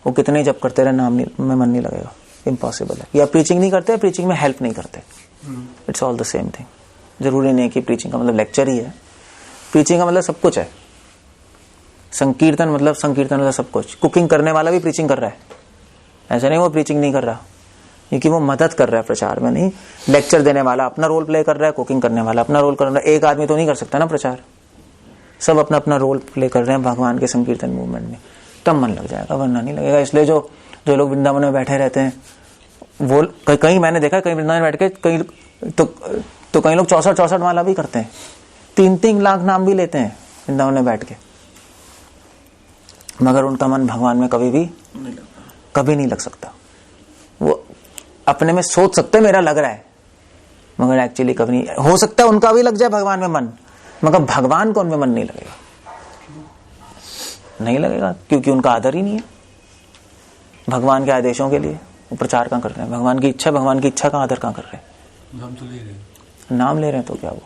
वो कितने जब करते रहे नाम में मन नहीं लगेगा, इम्पॉसिबल है। या प्रीचिंग नहीं करते, प्रीचिंग में हेल्प नहीं करते, it's all the same thing. जरूरी नहीं है कि प्रीचिंग का मतलब लेक्चर ही है, प्रीचिंग का मतलब सब कुछ है। संकीर्तन मतलब सब कुछ। कुकिंग करने वाला भी प्रीचिंग कर रहा है, ऐसा नहीं वो प्रीचिंग नहीं कर रहा, क्योंकि वो मदद कर रहा है प्रचार में। नहीं, लेक्चर देने वाला अपना रोल प्ले कर रहा है, कुकिंग करने वाला अपना रोल कर रहा है। एक आदमी तो नहीं कर सकता ना प्रचार, सब अपना अपना रोल प्ले कर रहे हैं भगवान के संकीर्तन मूवमेंट में, तब मन लग जाएगा, वरना नहीं लगेगा। इसलिए जो लोग वृंदावन में बैठे रहते हैं, वो कहीं मैंने देखा, कहीं वृंदावन में बैठ के कहीं तो कई लोग 64 माला भी करते हैं, 3-3 लाख नाम भी लेते हैं वृंदावन में बैठ के, मगर उनका मन भगवान में कभी नहीं लग सकता। वो अपने में सोच सकते मेरा लग रहा है, मगर एक्चुअली कभी नहीं हो सकता। उनका भी लग जाए भगवान में मन, मगर भगवान को उनमें मन नहीं लगेगा, नहीं लगेगा, क्योंकि उनका आदर ही नहीं है भगवान के आदेशों के लिए। वो प्रचार कहां कर रहे हैं? भगवान की इच्छा का आदर कहां कर रहे हैं? नाम तो ले रहे हैं। नाम ले रहे हैं तो क्या हुआ?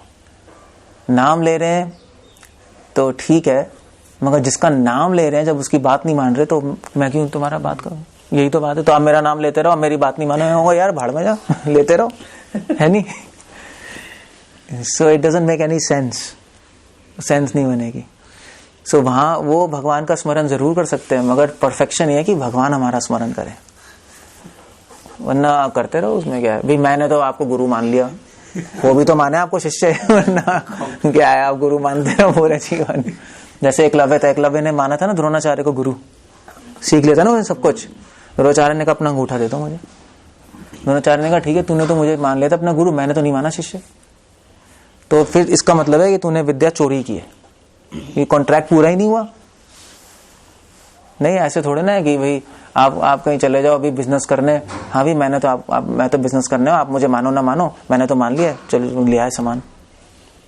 नाम ले रहे हैं तो ठीक है, मगर जिसका नाम ले रहे हैं जब उसकी बात नहीं मान रहे, तो मैं क्यों तुम्हारा बात करूं? यही तो बात है। तो आप मेरा नाम लेते रहो, मेरी बात नहीं मानो, होगा यार भाड़ में जा, लेते रहो, है नहीं। So it doesn't make any sense नहीं बनेगी। सो वहां वो भगवान का स्मरण जरूर कर सकते हैं, मगर परफेक्शन ये है कि भगवान हमारा स्मरण करे, वरना करते रहो उसमें क्या है भाई। मैंने तो आपको गुरु मान लिया, वो भी तो माने आपको शिष्य, वरना क्या है, आप गुरु मानते रहो पूरे जीवन। जैसे एकलव्य था, एकलव्य ने माना था ना द्रोणाचार्य को गुरु, सीख लेता ना सब कुछ। द्रोणाचार्य ने कहा अपना अंगूठा दे दो मुझे। द्रोणाचार्य ने कहा ठीक है, तूने तो मुझे मान लिया था अपना गुरु, मैंने तो नहीं माना शिष्य। तो फिर इसका मतलब है कि तूने विद्या चोरी की है, ये कॉन्ट्रैक्ट पूरा ही नहीं हुआ। नहीं, ऐसे थोड़े ना है कि भाई आप कहीं चले जाओ अभी बिजनेस करने, हाँ भी मैं तो बिजनेस करने हो, आप मुझे मानो ना मानो, मैंने तो मान लिया, चलो लिया है सामान।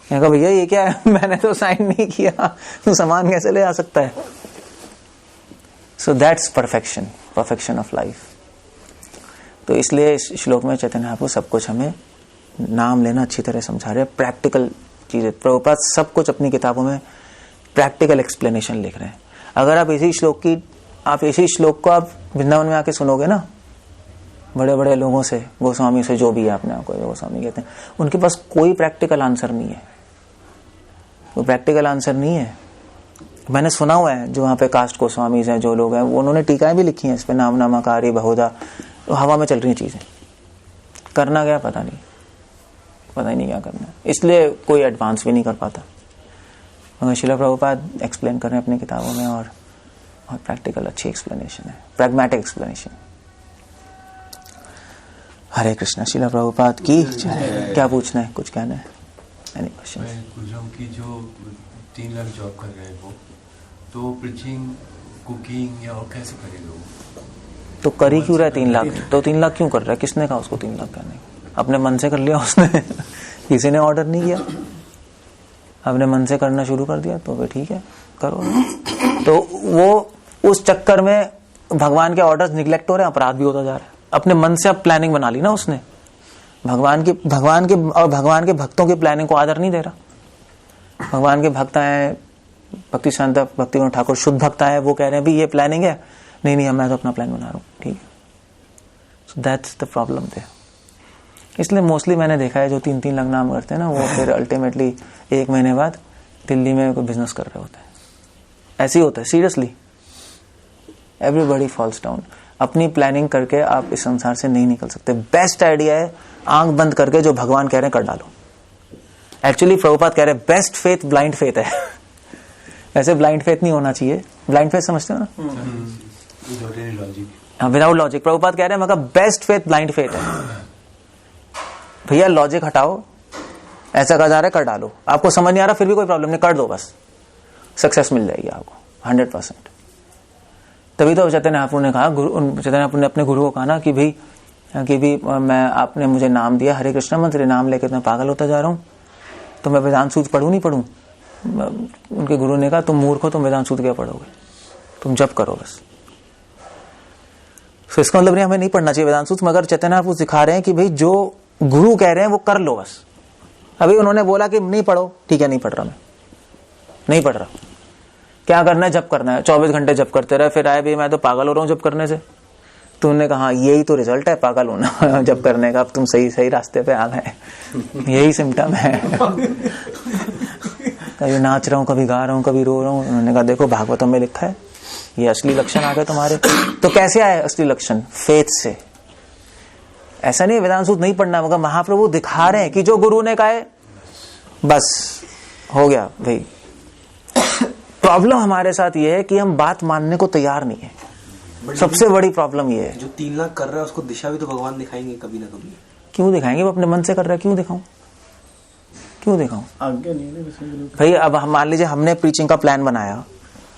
मैंने कहा भैया ये क्या है, मैंने तो साइन नहीं किया, तो सामान कैसे ले आ सकता है? So that's perfection of life. तो इसलिए इस श्लोक में चैतन्य महाप्रभु सब कुछ हमें नाम लेना अच्छी तरह समझा रहे हैं, प्रैक्टिकल चीजें। प्रभुपाद सब कुछ अपनी किताबों में प्रैक्टिकल एक्सप्लेनेशन लिख रहे हैं। अगर आप इसी श्लोक को आप वृंदावन में आके सुनोगे ना, बड़े बड़े लोगों से, गोस्वामी से, जो भी है अपने आपको गोस्वामी कहते हैं, उनके पास कोई प्रैक्टिकल आंसर नहीं है, कोई प्रैक्टिकल आंसर नहीं है। मैंने सुना हुआ है जो वहाँ पे कास्ट गोस्वामी हैं, जो लोग हैं, उन्होंने टीकाएं भी लिखी हैं इस पे, नाम नामाकारी बहुधा, तो हवा में चल रही चीजें, करना क्या पता ही नहीं क्या करना, इसलिए कोई एडवांस भी नहीं कर पाता। मगर श्रील प्रभुपाद एक्सप्लेन कर रहे हैं अपनी किताबों में, और प्रैक्टिकल अच्छी एक्सप्लेनेशन है, प्रैग्मेटिक एक्सप्लेनेशन। हरे कृष्णा। श्रील प्रभुपाद की क्या पूछना है, कुछ कहना है? Any question? मैं पूछ रहा हूँ कि जो 3 लाख जॉब कर रहे हैं वो, तो प्रीचिंग, कुकिंग या और कैसे करेगा वो? तो कर ही क्यों रहा है 3 लाख? तो 3 लाख क्यों कर रहा है? किसने कहा उसको 3 लाख करने का? अपने मन से कर लिया उसने किसी ने ऑर्डर नहीं किया, अपने मन से करना शुरू कर दिया, तो फिर ठीक है, करो। तो वो उस चक्कर में भगवान के ऑर्डर्स निगलेक्ट हो रहे हैं, अपराध भी होता जा रहा है। अपने मन से अब प्लानिंग बना ली ना उसने, भगवान के भक्तों की प्लानिंग को आदर नहीं दे रहा। भगवान के भक्त हैं, भक्ति शांता भक्ति विनोद ठाकुर शुद्ध भक्त है, वो कह रहे हैं भी ये प्लानिंग है, नहीं मैं तो अपना प्लान बना रहा हूँ, ठीक है। So that's the problem there. इसलिए मोस्टली मैंने देखा है जो 3-3 लाख नाम करते हैं ना, वो फिर अल्टीमेटली 1 महीने बाद दिल्ली में कोई बिजनेस कर रहे होते हैं। ऐसे ही होता है, सीरियसली। Everybody falls down. अपनी प्लानिंग करके आप इस संसार से नहीं निकल सकते। बेस्ट आइडिया है आंख बंद करके जो भगवान कह रहे हैं कर डालो। एक्चुअली प्रभुपाद कह रहे हैं बेस्ट फेथ ब्लाइंड फेथ है वैसे ब्लाइंड फेथ नहीं होना चाहिए। ब्लाइंड फेथ समझते हो ना, विदाउट लॉजिक। प्रभुपाद कह रहे हैं मगर बेस्ट फेथ ब्लाइंड फेथ है। भैया लॉजिक हटाओ, ऐसा कहा जा रहा है कर डालो। आपको समझ नहीं आ रहा फिर भी कोई प्रॉब्लम नहीं, कर दो, बस सक्सेस मिल जाएगी आपको 100%। तभी तो चैतन्य महाप्रभु ने कहा, चैतन्य महाप्रभु ने अपने गुरु को कहा ना कि भी मैं, आपने मुझे नाम दिया हरे कृष्णा मंत्र, नाम लेकर मैं पागल होता जा रहा हूँ, तो मैं वेदांत सूत्र पढ़ूं नहीं पढ़ूं? उनके गुरु ने कहा तुम मूर्ख हो, तुम वेदांत सूत्र क्या पढ़ोगे, तुम जप करो बस। तो इसका मतलब नहीं हमें नहीं पढ़ना चाहिए वेदांत सूत्र, मगर चैतन्य महाप्रभु सिखा रहे हैं कि भाई जो गुरु कह रहे हैं वो कर लो बस। अभी उन्होंने बोला कि नहीं पढ़ो, ठीक है नहीं पढ़ रहा, मैं नहीं पढ़ रहा, क्या करना है, जप करना है, 24 घंटे जप करते रहे। फिर आए भी मैं तो पागल हो रहा हूँ जप करने से। तो उन्होंने कहा यही तो रिजल्ट है पागल होना जप करने का, अब तुम सही रास्ते पे आ गए, यही सिम्टम है कभी नाच रहा हूँ, कभी गा रहा हूँ, कभी रो रहा हूँ। उन्होंने कहा देखो भागवतम में लिखा है ये असली लक्षण आ गए तुम्हारे। तो कैसे आए असली लक्षण? फेथ से। ऐसा नहीं वेदांत सूत्र नहीं पढ़ना, मगर महाप्रभु दिखा रहे हैं कि जो गुरु ने कहा है बस हो गया भाई। प्रॉब्लम हमारे साथ ये है कि हम बात मानने को तैयार नहीं है। सबसे बड़ी प्रॉब्लम ये है। जो 3 लाख कर रहा है उसको दिशा भी तो भगवान दिखाएंगे कभी ना कभी। क्यों दिखाएंगे? वो अपने मन से कर रहा है, क्यों दिखाऊं? आज्ञा नहीं है भाई। अब हम मान लीजिए हमने प्रीचिंग का प्लान बनाया,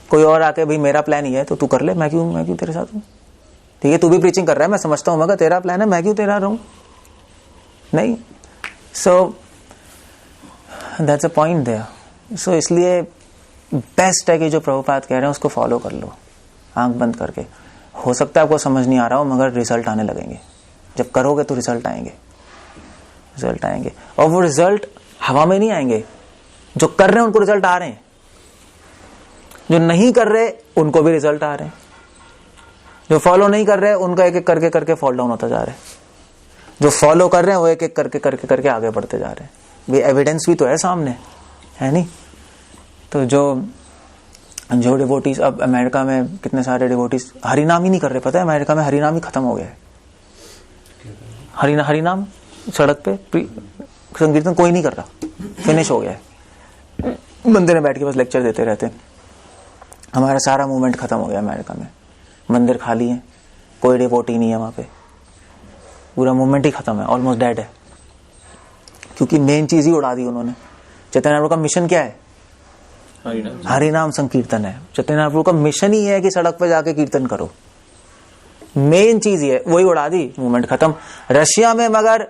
कोई और आके भाई मेरा प्लान ही है तो तू कर ले, मैं क्यों तेरे साथ हूं? ठीक है तू भी प्रीचिंग कर रहा है मैं समझता हूं, मगर तेरा प्लान है, मैं क्यों तेरा रहूं? नहीं। So that's a point there. So इसलिए बेस्ट है कि जो प्रभुपाद कह रहे हैं उसको फॉलो कर लो आंख बंद करके। हो सकता है आपको समझ नहीं आ रहा हो, मगर रिजल्ट आने लगेंगे। जब करोगे तो रिजल्ट आएंगे। और वो रिजल्ट हवा में नहीं आएंगे। जो कर रहे हैं उनको रिजल्ट आ रहे हैं, जो नहीं कर रहे उनको भी रिजल्ट आ रहे हैं, जो फॉलो नहीं कर रहे उनका एक एक करके फॉल डाउन होता जा रहा है, जो फॉलो कर रहे हैं वो एक एक करके आगे बढ़ते जा रहे हैं। भी एविडेंस भी तो है सामने, है नहीं? तो जो डिवोटीज अब अमेरिका में कितने सारे डिवोटीज हरिनाम ही नहीं कर रहे, पता है अमेरिका में हरिनाम ही खत्म हो गया है। हरिनाम सड़क पे संकीर्तन कोई नहीं कर रहा, फिनिश हो गया है। मंदिर में बैठ के बस लेक्चर देते रहते हैं। हमारा सारा मूवमेंट खत्म हो गया अमेरिका में। मंदिर खाली है, कोई डिवोटी नहीं है वहां पे, पूरा मूवमेंट ही खत्म है, ऑलमोस्ट डेड है। क्योंकि मेन चीज ही उड़ा दी उन्होंने। चैतन्य महाप्रभु का मिशन क्या है? हरिनाम संकीर्तन है। चैतन्य महाप्रभु का मिशन ही है कि सड़क पे जाके कीर्तन करो। मेन चीज ये, वही उड़ा दी, मूवमेंट खत्म। रशिया में मगर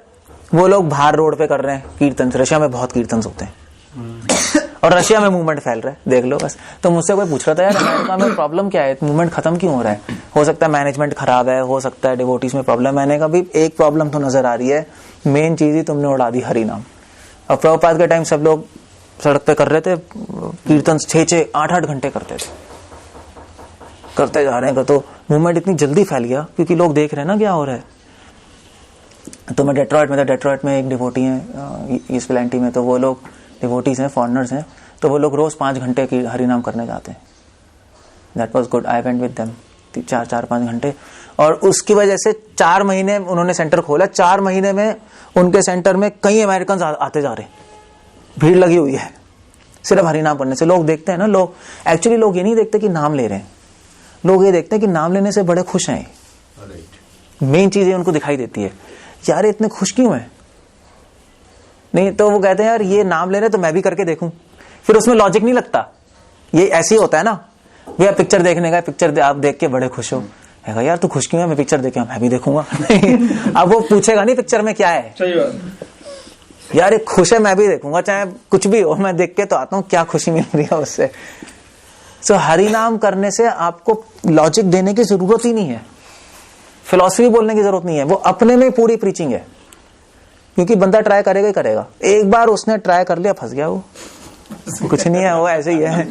वो लोग बाहर रोड पे कर रहे हैं कीर्तन। रशिया में बहुत कीर्तन होते हैं, और रशिया में मूवमेंट फैल रहा है, देख लो बस। तो मुझसे कोई पूछ रहा था यार अमेरिका में प्रॉब्लम क्या है, मूवमेंट खत्म क्यों हो रहा है? हो सकता है मैनेजमेंट खराब है, हो सकता है डिवोटीज में प्रॉब्लम। मैंने कहा भी एक प्रॉब्लम तो नजर आ रही है, मेन चीज ही तुमने उड़ा दी, हरि नाम। और प्रभुपाद के टाइम सब लोग सड़क पे कर रहे थे कीर्तन, 6-6, 8-8 घंटे करते थे, करते जा रहे हैं। तो मूवमेंट इतनी जल्दी फैल गया क्योंकि लोग देख रहे हैं ना क्या हो रहा है। तो मैं डेट्रॉइट में था, डेट्रॉइट में एक डिवोटी है ईस्ट विलेंटी में, तो वो लोग डिवोटीज हैं, फॉरेनर्स हैं, तो वो लोग रोज 5 घंटे की हरिनाम करने जाते हैं। That was good, I went with them 4-5 घंटे। और उसकी वजह से 4 महीने उन्होंने सेंटर खोला, 4 महीने में उनके सेंटर में कई अमेरिकन आते जा रहे, भीड़ लगी हुई है सिर्फ हरिनाम करने से। लोग देखते हैं ना, लोग एक्चुअली लोग ये नहीं देखते कि नाम ले रहे हैं, लोग ये देखते हैं कि नाम लेने से बड़े खुश हैं। मेन चीज ये उनको दिखाई देती है, यार इतने खुश क्यों है? नहीं तो वो कहते हैं यार ये नाम ले रहे तो मैं भी करके देखूं, फिर उसमें लॉजिक नहीं लगता। ये ऐसे ही होता है ना, भैया पिक्चर देखने का, पिक्चर आप देख के बड़े खुश हो, है यार तू खुश क्यों है? मैं पिक्चर देखे, मैं भी देखूंगा। अब वो पूछेगा नहीं पिक्चर में क्या है, सही बात। यार एक खुश है मैं भी देखूंगा, चाहे कुछ भी हो, मैं देख के तो आता हूँ, क्या खुशी मिल रही है उससे। सो हरि नाम करने से आपको लॉजिक देने की जरूरत ही नहीं है, फिलॉसफी बोलने की जरूरत नहीं है, वो अपने में पूरी प्रीचिंग है। क्योंकि बंदा ट्राई करेगा ही करेगा, एक बार उसने ट्राई कर लिया फंस गया, वो कुछ नहीं है, वो ऐसे ही है।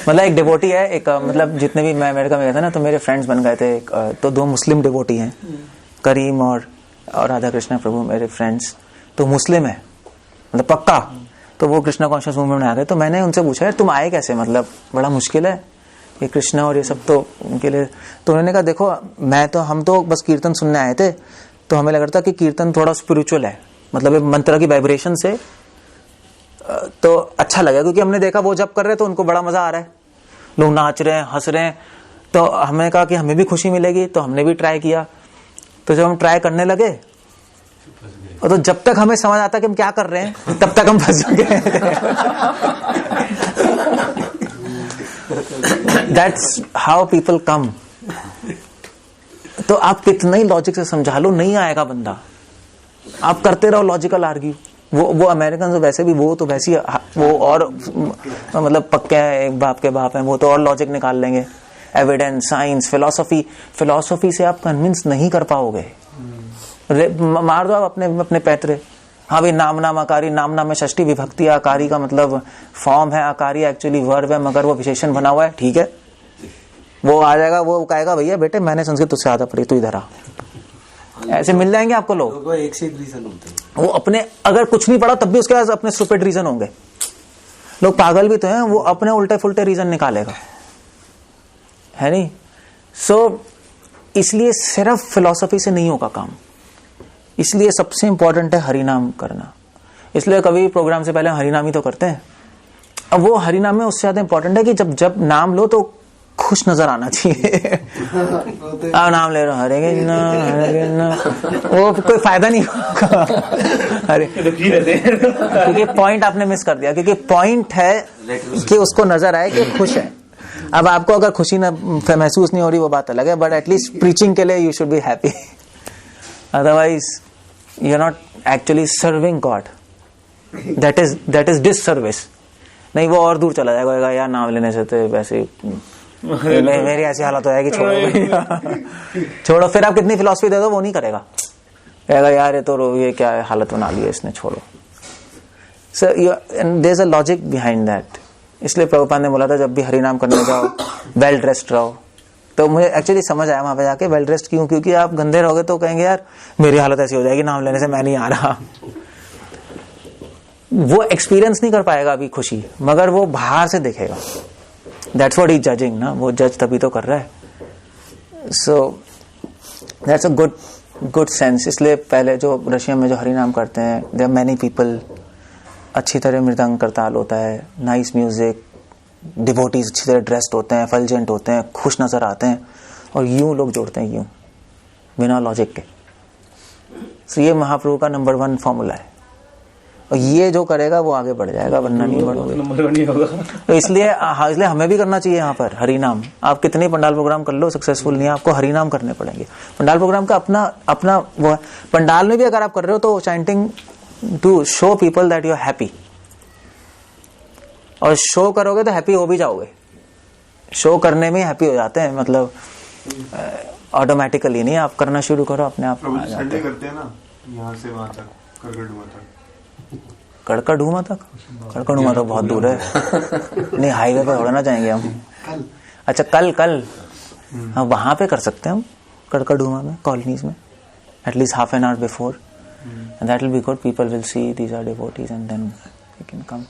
मतलब एक डिवोटी है, एक मतलब जितने भी मैं अमेरिका में गया था ना, तो मेरे फ्रेंड्स बन गए थे। तो 2 मुस्लिम डिवोटी हैं, करीम और राधा कृष्णा प्रभु, मेरे फ्रेंड्स। तो मुस्लिम है मतलब पक्का, तो वो कृष्णा कॉन्शियस मूवमेंट में आ गए। तो मैंने उनसे पूछा यार तुम आए कैसे, मतलब बड़ा मुश्किल है ये कृष्णा और ये सब तो उनके लिए। तो उन्होंने कहा देखो हम तो बस कीर्तन सुनने आए थे, तो हमें लग रहा था कि कीर्तन थोड़ा स्पिरिचुअल है, मतलब मंत्र की वाइब्रेशन से तो अच्छा लगा, क्योंकि हमने देखा वो जब कर रहे तो उनको बड़ा मजा आ रहा है, लोग नाच रहे हैं, हंस रहे हैं। तो हमने कहा कि हमें भी खुशी मिलेगी, तो हमने भी ट्राई किया। तो जब हम ट्राई करने लगे, तो जब तक हमें समझ आता कि हम क्या कर रहे हैं तब तक हम फंस गए। That's how people come. तो आप कितना ही लॉजिक से समझा लो, नहीं आएगा बंदा। आप करते रहो लॉजिकल आर्ग्यू। वो अमेरिकन तो वैसे भी वो तो वैसी वो और मतलब पक्के हैं, एक बाप के बाप हैं, वो तो और लॉजिक निकाल लेंगे, एविडेंस, साइंस, फिलोसफी से आप कन्विंस नहीं कर पाओगे। मार दो आप अपने पैतरे। हाँ भाई नाम आकारी, नाम में षष्ठी विभक्ति, आकारी का मतलब फॉर्म है, आकारी एक्चुअली वर्ब है, मगर वो विशेषण बना हुआ है, ठीक है। वो आ जाएगा, वो कहेगा भैया बेटे मैंने संस्कृत तुझसे ज्यादा पढ़ी, तू इधर आ। ऐसे मिल जाएंगे आपको लोग, एक से एक रीजन होते हैं। वो अपने अगर कुछ नहीं पढ़ा तब भी उसके पास अपने स्टूपिड रीजन होंगे। लोग पागल भी तो हैं, वो अपने उल्टे फुल्टे रीजन निकालेगा, है नहीं। सो इसलिए सिर्फ फिलॉसफी से नहीं होगा काम, इसलिए सबसे इंपॉर्टेंट है हरिनाम करना। इसलिए कभी प्रोग्राम से पहले हरिनाम ही तो करते हैं। अब वो हरिनाम में उससे ज्यादा इंपॉर्टेंट है कि जब नाम लो तो खुश नजर आना चाहिए। अब नाम ले रहे हो हरे कृष्णा, वो कोई फायदा नहीं होगा। अरे क्योंकि पॉइंट आपने मिस कर दिया, क्योंकि पॉइंट है कि उसको नजर आए कि खुश है। अब आपको अगर खुशी महसूस नहीं हो रही वो बात अलग है, बट एटलीस्ट प्रीचिंग के लिए you should be happy, otherwise you are not actually serving God, that is disservice. नहीं वो और दूर चला जाएगा, यार नाम लेने से तो वैसे मेरी ऐसी हालत हो जाएगी, छोड़ो। फिर आप कितनी फिलॉसफी दे दो वो नहीं करेगा, कहेगा यार ये तो ये क्या हालत बना ली है इसने, छोड़ो। So there is a logic behind that. इसलिए प्रभुपाद ने बोला था जब भी हरिनाम करने जाओ वेल ड्रेस्ड रहो। तो मुझे एक्चुअली समझ आया वहां पे जाके वेल ड्रेस्ड क्यों, क्योंकि आप गंदे रहोगे तो कहेंगे यार मेरी हालत ऐसी हो जाएगी नाम लेने से, मैं नहीं आ रहा। वो एक्सपीरियंस नहीं कर पाएगा अभी खुशी, मगर वो बाहर से देखेगा। दैट्स व्हाट ही जजिंग ना, वो जज तभी तो कर रहा है। So that's a good sense. इसलिए पहले जो रशिया में जो हरिनाम करते हैं, देयर आर मेनी पीपल, अच्छी तरह मृदंग करताल होता है, नाइस म्यूजिक, डिवोटीज अच्छी तरह ड्रेस्ड होते हैं, फलजेंट होते हैं, खुश नजर आते हैं, और यूं लोग जोड़ते हैं, यूं बिना लॉजिक के। सो ये महाप्रभु का नंबर 1 फॉर्मूला है, और ये जो करेगा वो आगे बढ़ जाएगा, वरना नहीं बढ़ोगे, नंबर 1 नहीं होगा। तो इसलिए हमें भी करना चाहिए यहाँ पर हरिनाम। आप कितने पंडाल प्रोग्राम कर लो, सक्सेसफुल नहीं है, आपको हरिनाम करने पड़ेंगे। पंडाल प्रोग्राम का अपना वो है। पंडाल में भी अगर आप कर रहे हो तो chanting to show people that you are happy, और शो करोगे तो हैप्पी हो भी जाओगे, शो करने में हैप्पी हो जाते हैं, मतलब ऑटोमेटिकली नहीं, आप करना शुरू करो अपने आप प्रभु आ जी जाते संडे हैं। करते हैं ना, यहाँ से वहाँ तक करगढ़ तक। कड़कड़ूमा तक, कड़कड़ूमा तो बहुत दूर है, नहीं हाईवे पे थोड़ा ना जाएंगे हम। अच्छा कल हाँ वहां पे कर सकते हैं हम, कड़कड़ूमा में, कॉलोनीज में, at least half an hour before, and that will be good, people will see these are devotees and then they can come.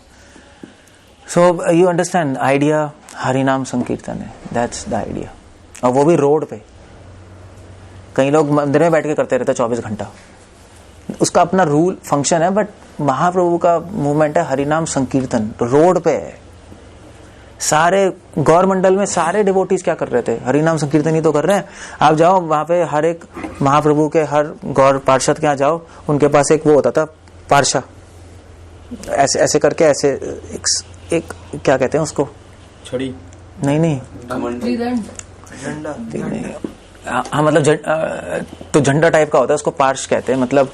So you understand idea, हरिनाम संकीर्तन है, दैट्स द आइडिया। और वो भी रोड पे, कई लोग मंदिर में बैठ के करते रहते 24 घंटा, उसका अपना रूल फंक्शन है, बट महाप्रभु का मूवमेंट है हरिनाम संकीर्तन, रोड पे है। सारे गौर मंडल में सारे डिवोटीज क्या कर रहे थे, हरिनाम संकीर्तन ही तो कर रहे हैं। आप जाओ वहां पे, हर एक महाप्रभु के हर गौर पार्षद के यहाँ जाओ, उनके पास एक वो होता था पार्षा, ऐसे ऐसे करके, ऐसे एक क्या कहते हैं उसको, छड़ी, नहीं त्रिदंड, हाँ मतलब तो झंडा टाइप का होता है, उसको पार्श कहते हैं, मतलब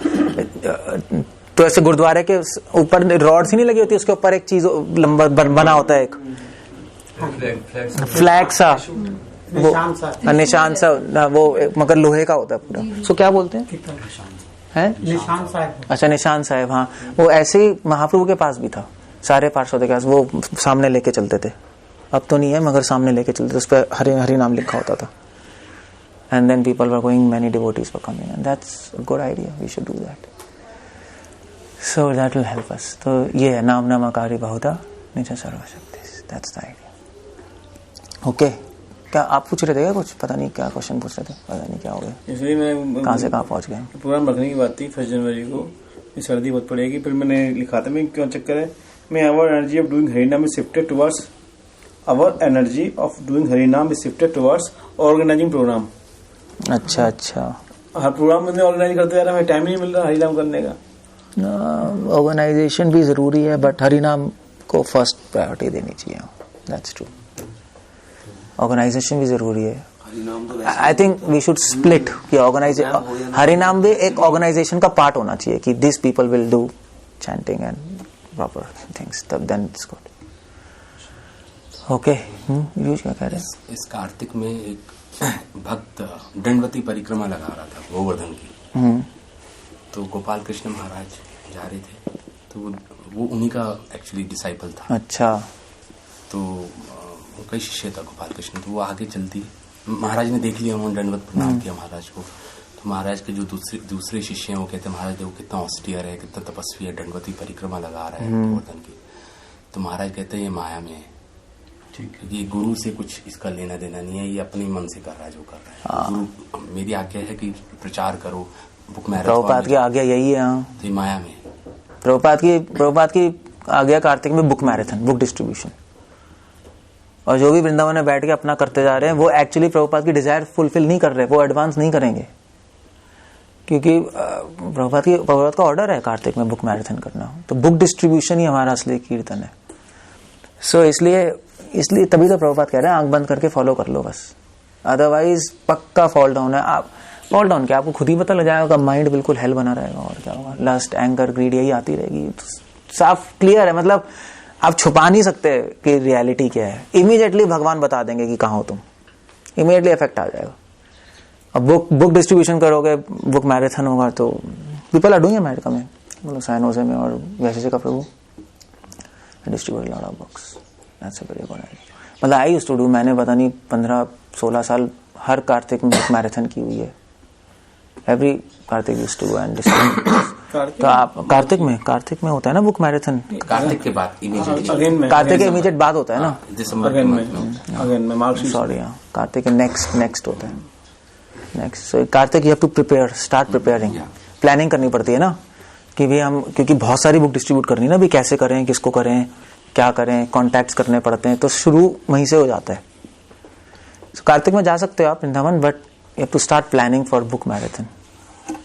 तो ऐसे गुरुद्वारे के ऊपर रॉड सी नहीं लगी होती, उसके ऊपर एक चीज लंबा बना होता है, एक फ्लैग सा, वो निशान सा, वो मगर लोहे का होता है पूरा, उसको क्या बोलते हैं, निशान साहब। अच्छा निशान साहब, हाँ वो ऐसे ही महाप्रभु के पास भी था, सारे पार्षदों के पास वो सामने लेके चलते थे, अब तो नहीं है मगर सामने लेके चलते थे, उस पर हरि नाम लिखा होता था, and then people were going, many devotees were coming, and that's a good idea, we should do that, so that will help us। तो ये है नाम नामाकारी बहुधा निज सर्वशक्ति, that's the idea। okay, क्या आप पूछ रहे थे क्या कुछ, पता नहीं क्या क्वेश्चन पूछ रहे थे, पता नहीं क्या हो गया, इसलिए मैं कहाँ से कहाँ पहुँच गए। प्रोग्राम रखने की बात थी 1 जनवरी को, सर्दी बहुत पड़ेगी, फिर मैंने लिखा था मैं क्यों चक्कर है, मैं आवर एनर्जी ऑफ डूइंग हरिनाम is shifted towards, our energy of doing हरिनाम is shifted towards organising programme. अच्छा अच्छा, हर प्रोग्राम में ऑर्गेनाइज करते जा रहा, हमें टाइम नहीं मिल रहा हरिनाम करने का। ऑर्गेनाइजेशन भी जरूरी है, बट हरिनाम को फर्स्ट प्रायोरिटी देनी चाहिए, दैट्स ट्रू, ऑर्गेनाइजेशन भी जरूरी है। I think we should split कि ऑर्गेनाइजेशन, हरिनाम भी एक ऑर्गेनाइजेशन का पार्ट होना चाहिए, कि this people will do chanting and proper things, तब देन इट्स गुड। ओके, यूज क्या कह रहे हैं। इस कार्तिक में एक भक्त दंडवती परिक्रमा लगा रहा था गोवर्धन की, तो गोपाल कृष्ण महाराज जा रहे थे, तो वो उन्हीं का एक्चुअली डिसाइपल था। अच्छा, तो उनका शिष्य था गोपाल कृष्ण, तो वो आगे चलती, महाराज ने देख लिया, उन्होंने दंडवत प्रणाम किया महाराज को, तो महाराज के जो दूसरे शिष्य हैं वो कहते हैं महाराज देखो कितना ऑस्टियर है, कितना तपस्वी है, दंडवती परिक्रमा लगा रहा है गोवर्धन की। तो महाराज कहते हैं ये माया में है, ये गुरु से कुछ इसका लेना देना नहीं है, ये अपने मन से कर रहा है जो कर रहा है। गुरु मेरी आज्ञा है कि प्रचार करो, बुक मैराथन, प्रभुपाद की आज्ञा यही है। तो ये माया में प्रभुपाद की आज्ञा कार्तिक में बुक मैराथन, बुक डिस्ट्रीब्यूशन, और जो भी वृंदावन में बैठ के अपना करते जा रहे हैं वो एक्चुअली प्रभुपाद की डिजायर फुलफिल नहीं कर रहे, वो एडवांस नहीं करेंगे, क्योंकि प्रभुपाद का ऑर्डर है कार्तिक में बुक मैराथन करना, तो बुक डिस्ट्रीब्यूशन ही हमारा असली कीर्तन है। सो इसलिए तभी तो प्रभुपाद कह रहे हैं आंख बंद करके फॉलो कर लो बस, अदरवाइज पक्का फॉल डाउन है। आप फॉल डाउन क्या, आपको खुद ही पता लग जाएगा, माइंड बिल्कुल हेल बना रहेगा, और क्या होगा, लस्ट एंगर ग्रीड यही आती रहेगी, तो साफ क्लियर है, मतलब आप छुपा नहीं सकते कि रियलिटी क्या है, इमीडिएटली भगवान बता देंगे कि कहाँ हो तुम, इमीडिएटली इफेक्ट आ जाएगा। अब बुक डिस्ट्रीब्यूशन करोगे, बुक मैराथन होगा, तो पीपल आर डूइंग अमेरिका में, मतलब सैन होजे में और वैसे का प्रभु distribute lot of books, that's a very good idea. मतलब आई यूज्ड टू डू, मैंने पता नहीं 15-16 साल हर कार्तिक में बुक मैराथन की हुई है, every Kartik used to do and distribute. तो आप कार्तिक में होता है ना बुक मैराथन, कार्तिक के बाद कार्तिक के इमीडिएट बाद होता है ना, दिसंबर में, सॉरी हाँ, कार्तिक के नेक्स्ट होता है, next. So Kartik you have to prepare, start preparing, planning करनी पड़ती है ना, कि भी हम, क्योंकि बहुत सारी बुक डिस्ट्रीब्यूट करनी है ना, भी कैसे करें, किसको करें, क्या करें, कॉन्टैक्ट्स करने पड़ते हैं, तो शुरू वहीं से हो जाता है। so, कार्तिक में जा सकते हो आप Vrindavan, but you have to start planning for book marathon.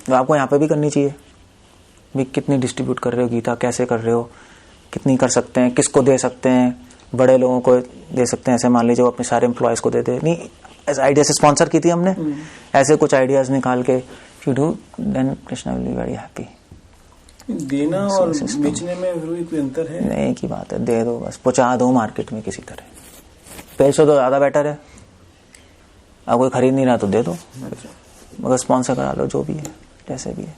तो आपको यहाँ पे भी करनी चाहिए, भी कितनी डिस्ट्रीब्यूट कर रहे हो गीता, कैसे कर रहे हो, कितनी कर सकते हैं, किसको दे सकते हैं, बड़े लोगों को दे सकते हैं, ऐसे मान लीजिए अपने सारे एम्प्लॉयज को दे दे, नहीं ऐसे आइडिया से स्पॉन्सर की थी हमने, ऐसे कुछ आइडियाज निकाल के you do, then Krishna will be very happy. देना और बेचने में कोई अंतर है? नहीं, की बात है, दे दो बस, पहुंचा दो मार्केट में किसी तरह, बेचो तो ज्यादा बेटर है। अब कोई खरीद नहीं रहा तो दे दो, मगर स्पॉन्सर करा लो, जो भी है जैसे भी है।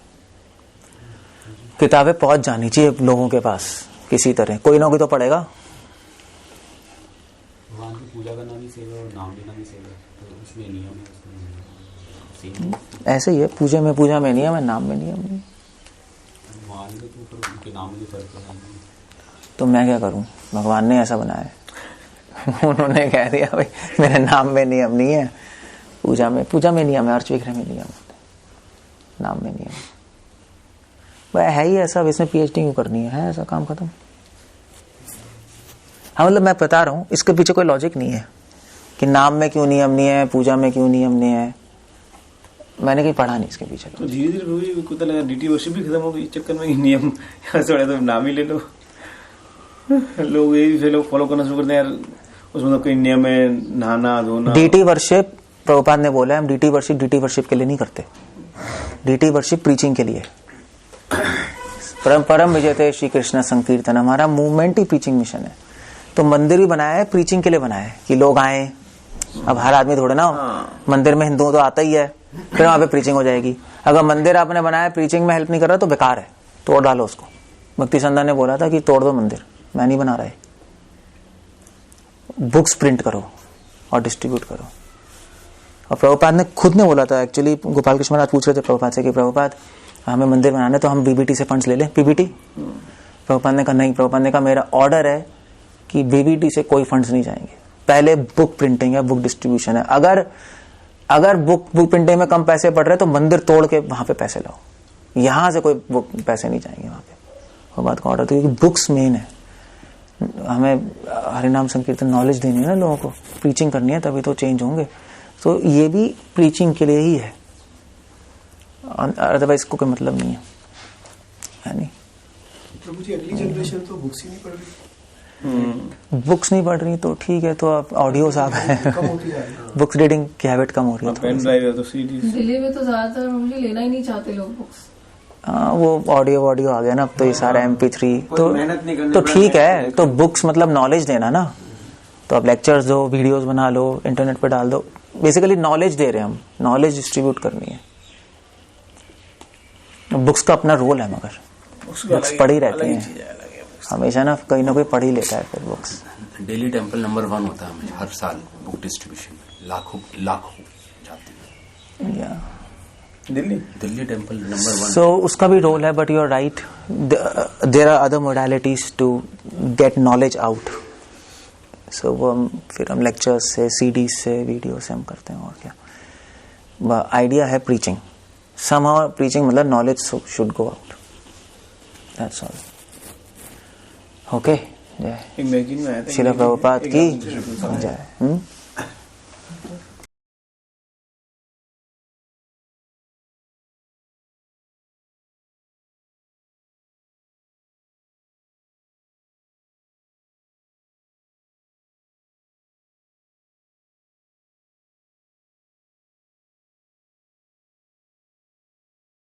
किताबें पहुंच जानी चाहिए लोगों के पास किसी तरह, कोई ना कोई तो पढ़ेगा। भगवान की पूजा करना भी सेवा और नाम लेना भी सेवा, तो उसमें नियम है, ऐसे ही है, पूजा में नियम है, नाम में नियम नहीं। भगवान के तो ऊपर उनके नाम में फर्क पड़ा है। तो मैं क्या करूं, भगवान ने ऐसा बनाया है। उन्होंने कह दिया भाई मेरे नाम में नियम नहीं है, पूजा में नियम है, अर्च विग्रह में नियम है, नाम में नियम है ही ऐसा। इसमें पीएचडी क्यों करनी है ऐसा काम खत्म। हाँ मतलब मैं बता रहा हूँ, इसके पीछे कोई लॉजिक नहीं है कि नाम में क्यों नियम नहीं है, पूजा में क्यों नियम नहीं है, मैंने कहीं पढ़ा नहीं इसके पीछे। तो धीरे धीरे कुछ लगा डीटी वर्शिप भी खत्म हो गई चक्कर में, नियम यहाँ से तो नाम ही ले लो। लोग यही लोग फॉलो करना शुरू करते हैं यार, उसमें तो कोई नियम है, नहाना धोना। डीटी वर्शिप प्रभुपाद ने बोला है, हम डीटी वर्शिप के लिए नहीं करते, डीटी वर्शिप प्रीचिंग के लिए। परम विजयते श्री कृष्ण संकीर्तन, हमारा मूवमेंट ही प्रीचिंग मिशन है। तो मंदिर भी बनाया है प्रीचिंग के लिए बनाया है कि लोग आए। अब हर आदमी थोड़े ना मंदिर में, हिंदुओं तो आता ही है, फिर वहां पे प्रीचिंग हो जाएगी। अगर मंदिर आपने बनाया प्रीचिंग में हेल्प नहीं कर रहा तो बेकार है, तोड़ डालो उसको। भक्ति संधान ने बोला था कि तोड़ दो मंदिर, मैं नहीं बना रहा है। बुक्स प्रिंट करो और डिस्ट्रीब्यूट करो। और प्रभुपाद ने खुद ने बोला था, एक्चुअली गोपाल कृष्ण महाराज पूछ रहे थे प्रभुपाद से कि प्रभुपाद हमें मंदिर बनाना है तो हम बीबीटी से फंड्स ले लें, पीबीटी। प्रभुपाद ने कहा नहीं, प्रभुपाद ने कहा मेरा ऑर्डर है कि बीबीटी से कोई फंड्स नहीं जाएंगे, पहले बुक प्रिंटिंग है, बुक डिस्ट्रीब्यूशन है। अगर बुक प्रिंटिंग में कम पैसे पड़ रहे तो मंदिर तोड़ के वहां पे पैसे लाओ, यहां से कोई बुक पैसे नहीं जाएंगे वहां पे। प्रभुपाद का ऑर्डर था, क्योंकि बुक्स मेन है। हमें हरिनाम संकीर्तन नॉलेज देनी है ना लोगों को, प्रीचिंग करनी है, तभी तो चेंज होंगे। तो ये भी प्रीचिंग के लिए ही है, अदरवाइज को कोई मतलब नहीं है नहीं। तो मुझे अगली जनरेशन तो बुक्स ही नहीं पढ़ रही। बुक्स नहीं पढ़ रही तो ठीक है, तो अब ऑडियोस आ गए, बुक्स रीडिंग की हैबिट कम हो रही है। पेन ड्राइव है तो सीडी, दिल्ली में तो ज्यादातर मुझे लेना ही नहीं चाहते लोग बुक्स। हाँ वो ऑडियो आ गया ना अब तो, ये सारा MP3 तो ठीक है। तो बुक्स मतलब नॉलेज देना ना, तो अब लेक्चर्स दो, वीडियोस बना लो, इंटरनेट पे डाल दो, बेसिकली नॉलेज दे रहे हैं हम, नॉलेज डिस्ट्रीब्यूट करनी है। बुक्स का अपना रोल है, मगर बुक्स पढ़ी रहती हैं हमेशा ना, कोई ना कोई पढ़ ही लेता है फिर बुक्स। डेली टेम्पल नंबर 1 होता है हमें हर साल बुक डिस्ट्रीब्यूशन में, लाखों जाते हैं। Delhi temple number 1। सो उसका भी रोल है, but you are right, there are other modalities to get knowledge out. So वो फिर हम लेक्चर्स से, सीडीज से, वीडियो से हम करते हैं, और क्या। आइडिया है प्रीचिंग, समहाउ प्रीचिंग मतलब knowledge should go out, that's all. Okay, जय एक मैगजीन में आया था, श्रील प्रभुपाद की जय।